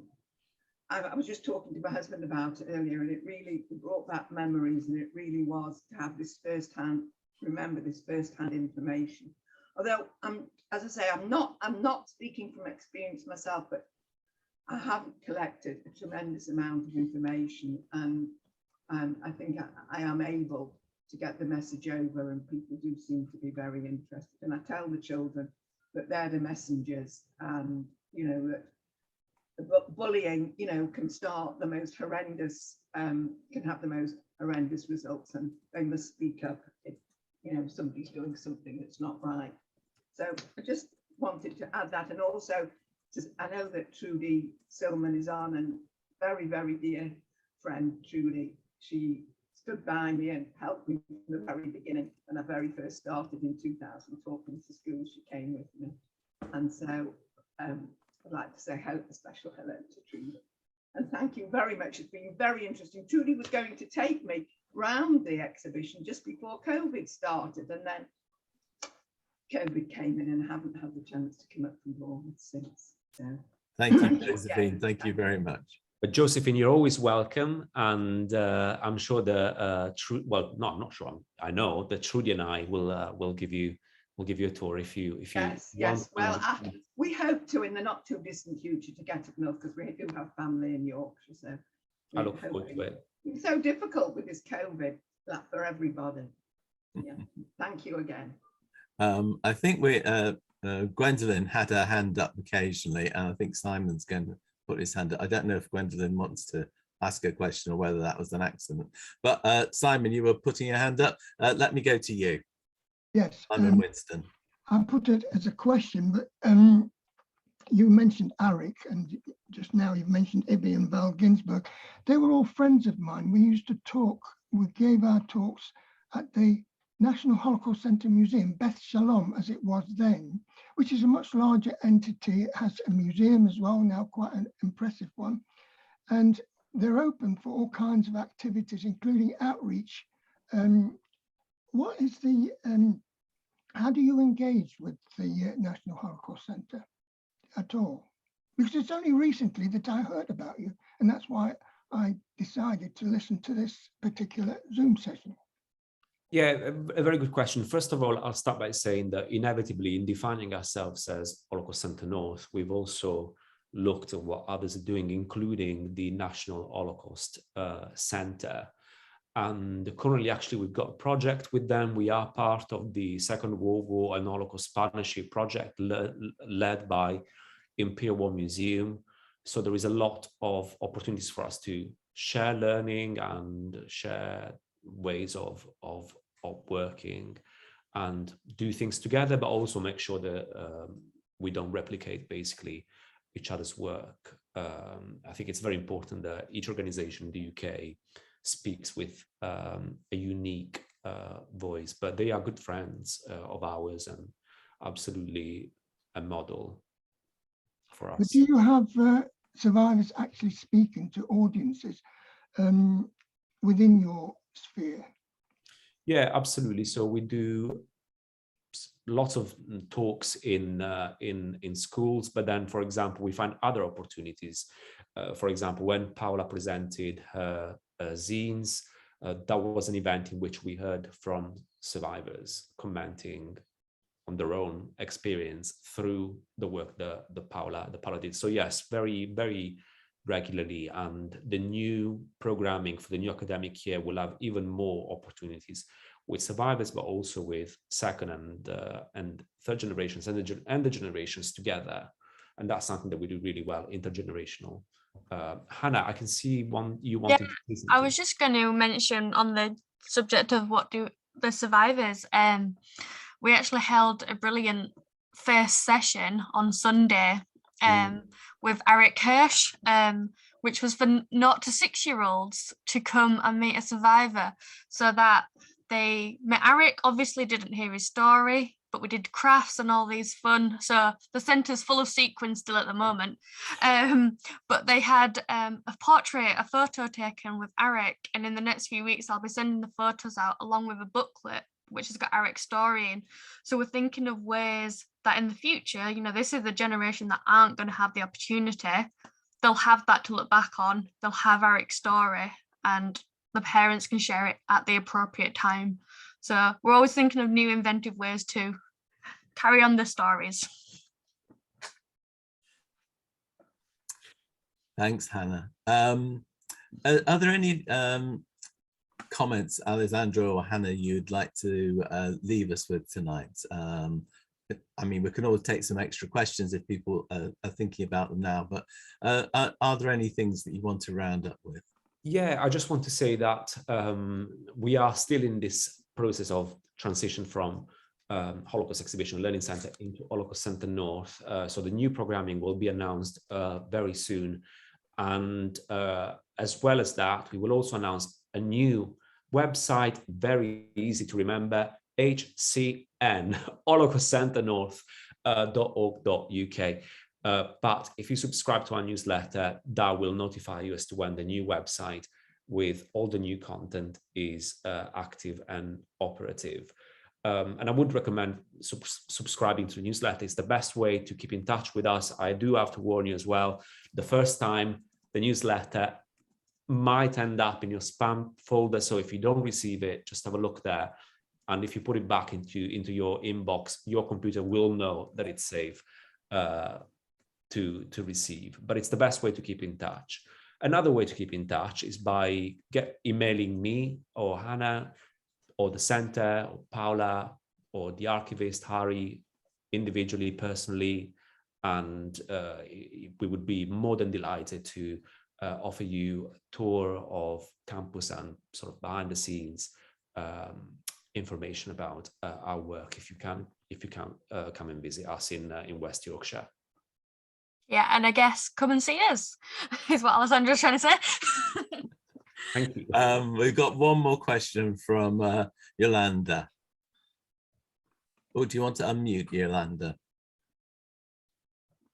I was just talking to my husband about it earlier, and it really brought back memories, and it really was to have this remember this first-hand information. Although, as I say, I'm not speaking from experience myself, but I have collected a tremendous amount of information, and I think I am able to get the message over, and people do seem to be very interested. And I tell the children that they're the messengers, and you know that the bullying, you know, can start the most horrendous, can have the most horrendous results, and they must speak up if, you know, somebody's doing something that's not right. So I just wanted to add that, and also I know that Trudy Silman is on, and very, very dear friend Trudy. She stood by me and helped me from the very beginning when I very first started in 2000 talking to schools. She came with me, and so I'd like to say a special hello to Trudy. And thank you very much. It's been very interesting. Trudy was going to take me round the exhibition just before COVID started, and then COVID came in, and I haven't had the chance to come up from Bournemouth since. So thank you, Josephine. Thank you very much. But Josephine, you're always welcome, and I'm sure I know that Trudy and I will give you a tour if you yes. want. Well, we hope to in the not too distant future to get up north, because we do have family in Yorkshire. So I look forward to it. It's so difficult with this COVID for everybody. Yeah. Thank you again. I think Gwendolyn had her hand up occasionally, and I think Simon's going to put his hand up. I don't know if Gwendolyn wants to ask a question or whether that was an accident. But Simon, you were putting your hand up. Let me go to you. Yes. Simon Winston. I put it as a question, but you mentioned Arik, and just now you've mentioned Ibby and Val Ginsberg. They were all friends of mine. We used to talk, we gave our talks at the National Holocaust Centre Museum, Beth Shalom as it was then, which is a much larger entity. It has a museum as well now, quite an impressive one. And they're open for all kinds of activities, including outreach. What is the, how do you engage with the National Holocaust Centre at all? Because it's only recently that I heard about you, and that's why I decided to listen to this particular Zoom session. Yeah, a very good question. First of all, I'll start by saying that inevitably in defining ourselves as Holocaust Centre North, we've also looked at what others are doing, including the National Holocaust Centre. And currently, actually, we've got a project with them. We are part of the Second World War and Holocaust Partnership Project led by Imperial War Museum. So there is a lot of opportunities for us to share learning and share ways of working and do things together, but also make sure that we don't replicate basically each other's work. I think it's very important that each organization in the UK speaks with a unique voice, but they are good friends of ours and absolutely a model for us. But do you have survivors actually speaking to audiences within your sphere? Yeah, absolutely. So we do lots of talks in schools, but then, for example, we find other opportunities. For example, when Paola presented her zines, that was an event in which we heard from survivors commenting on their own experience through the work that Paola did. So yes, very, very regularly, and the new programming for the new academic year will have even more opportunities with survivors, but also with second and third generations and the generations together. And that's something that we do really well, intergenerational. Hannah, I can see you wanted to say something. I was just going to mention on the subject of what do the survivors, we actually held a brilliant first session on Sunday with Eric Hirsch, which was for 0 to 6-year-olds to come and meet a survivor, so that they met Eric. Obviously didn't hear his story, but we did crafts and all these fun. So the centre's full of sequins still at the moment. But they had a photo taken with Eric. And in the next few weeks, I'll be sending the photos out along with a booklet, which has got Eric's story in. So we're thinking of ways that in the future, you know, this is the generation that aren't going to have the opportunity. They'll have that to look back on. They'll have Eric's story, and the parents can share it at the appropriate time. So we're always thinking of new inventive ways to carry on the stories. Thanks, Hannah. Are there any comments, Alessandra or Hannah, you'd like to leave us with tonight? I mean, we can always take some extra questions if people are thinking about them now, but are there any things that you want to round up with? Yeah, I just want to say that we are still in this process of transition from Holocaust Exhibition Learning Centre into Holocaust Centre North. So the new programming will be announced very soon. And as well as that, we will also announce a new website, very easy to remember, HCN, Holocaust Centre North. .org.uk. But if you subscribe to our newsletter, that will notify you as to when the new website with all the new content is active and operative. And I would recommend subscribing to the newsletter. It's the best way to keep in touch with us. I do have to warn you as well, the first time the newsletter might end up in your spam folder. So if you don't receive it, just have a look there. And if you put it back into your inbox, your computer will know that it's safe to receive. But it's the best way to keep in touch. Another way to keep in touch is by emailing me or Hannah or the centre or Paula or the archivist Harry individually, personally, and we would be more than delighted to offer you a tour of campus and sort of behind the scenes information about our work if you can come and visit us in West Yorkshire. Yeah, and I guess come and see us is what Alessandra's trying to say. Thank you. We've got one more question from Yolanda. Oh, do you want to unmute, Yolanda?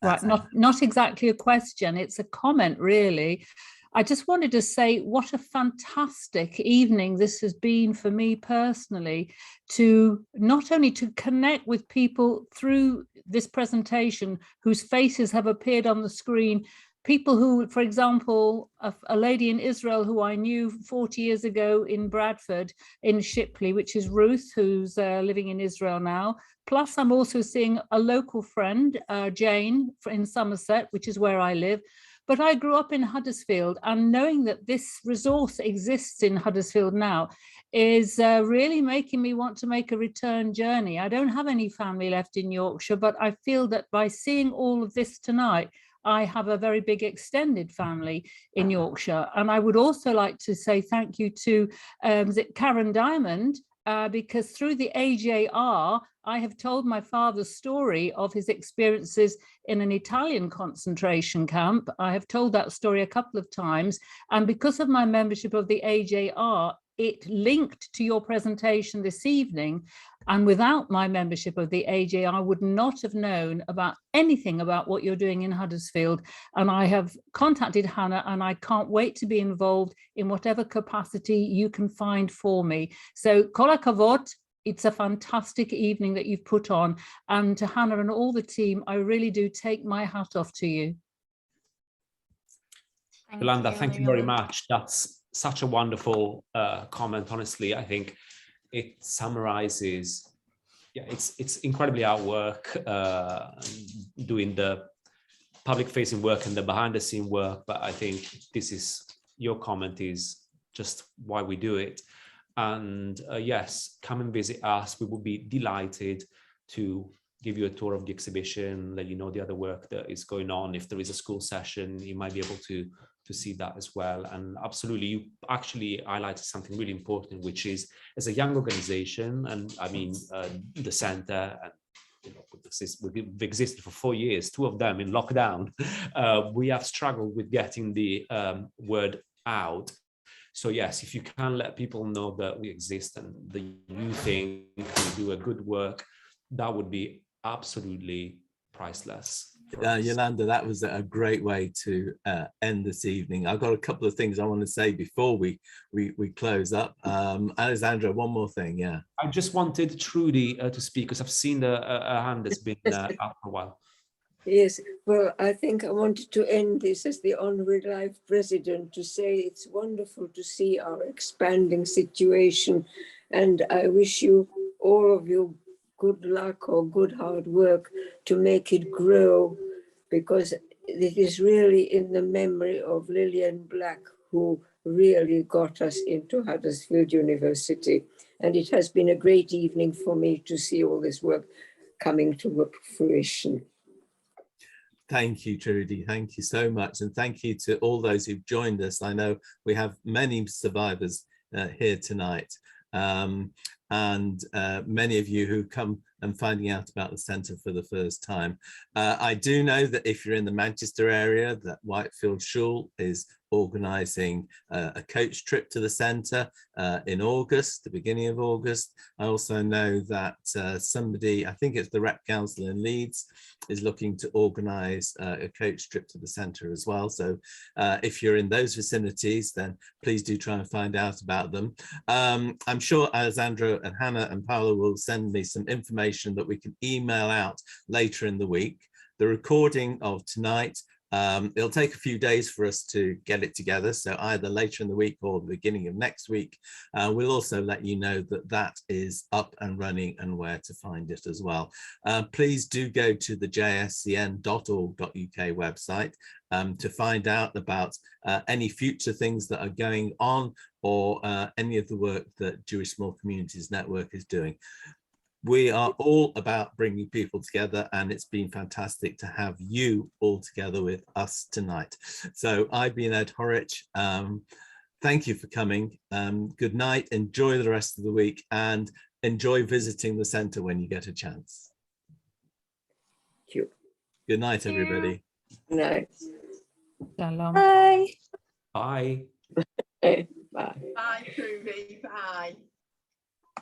Right, not exactly a question, it's a comment really. I just wanted to say what a fantastic evening this has been for me personally, to not only to connect with people through this presentation whose faces have appeared on the screen, people who, for example, a lady in Israel who I knew 40 years ago in Bradford, in Shipley, which is Ruth, who's living in Israel now. Plus, I'm also seeing a local friend, Jane, in Somerset, which is where I live. But I grew up in Huddersfield, and knowing that this resource exists in Huddersfield now is really making me want to make a return journey. I don't have any family left in Yorkshire, but I feel that by seeing all of this tonight, I have a very big extended family in Yorkshire. And I would also like to say thank you to Karen Diamond, because through the AJR, I have told my father's story of his experiences in an Italian concentration camp. I have told that story a couple of times. And because of my membership of the AJR, it linked to your presentation this evening. And without my membership of the AJR, I would not have known about anything about what you're doing in Huddersfield. And I have contacted Hannah, and I can't wait to be involved in whatever capacity you can find for me. So kol hakavod, it's a fantastic evening that you've put on. And to Hannah and all the team, I really do take my hat off to you. Yolanda, thank you very much. That's such a wonderful comment. Honestly, I think it summarizes, yeah, it's incredibly hard work doing the public facing work and the behind the scene work. But I think your comment is just why we do it. And yes, come and visit us. We will be delighted to give you a tour of the exhibition, let you know the other work that is going on. If there is a school session, you might be able to see that as well. And absolutely, you actually highlighted something really important, which is as a young organization, and I mean, the center, and we've existed for 4 years, 2 of them in lockdown. We have struggled with getting the word out. So yes, if you can let people know that we exist and that you think we do a good work, that would be absolutely priceless. Yolanda, that was a great way to end this evening. I've got a couple of things I want to say before we close up. Alessandra, one more thing, yeah. I just wanted Trudy to speak, because I've seen a hand that's been up for a while. Yes, well, I think I wanted to end this as the Honorary Life President to say it's wonderful to see our expanding situation, and I wish you, all of you, good luck or good hard work to make it grow, because it is really in the memory of Lillian Black, who really got us into Huddersfield University. And it has been a great evening for me to see all this work coming to fruition. Thank you, Trudy. Thank you so much. And thank you to all those who've joined us. I know we have many survivors here tonight, and many of you who come and finding out about the centre for the first time. I do know that if you're in the Manchester area, that Whitefield Schule is organising a coach trip to the centre in August, the beginning of August. I also know that somebody, I think it's the Rep Council in Leeds, is looking to organise a coach trip to the centre as well. So if you're in those vicinities, then please do try and find out about them. I'm sure Alessandro and Hannah and Paola will send me some information that we can email out later in the week. The recording of tonight, it'll take a few days for us to get it together, so either later in the week or the beginning of next week. We'll also let you know that that is up and running and where to find it as well. Please do go to the jscn.org.uk website to find out about any future things that are going on, or any of the work that Jewish Small Communities Network is doing. We are all about bringing people together, and it's been fantastic to have you all together with us tonight. So I've been Ed Horwich. Thank you for coming. Good night. Enjoy the rest of the week and enjoy visiting the centre when you get a chance. Thank you. Good night, everybody. Good night. Shalom. Bye. Bye. Bye. Bye, Trudy. Bye.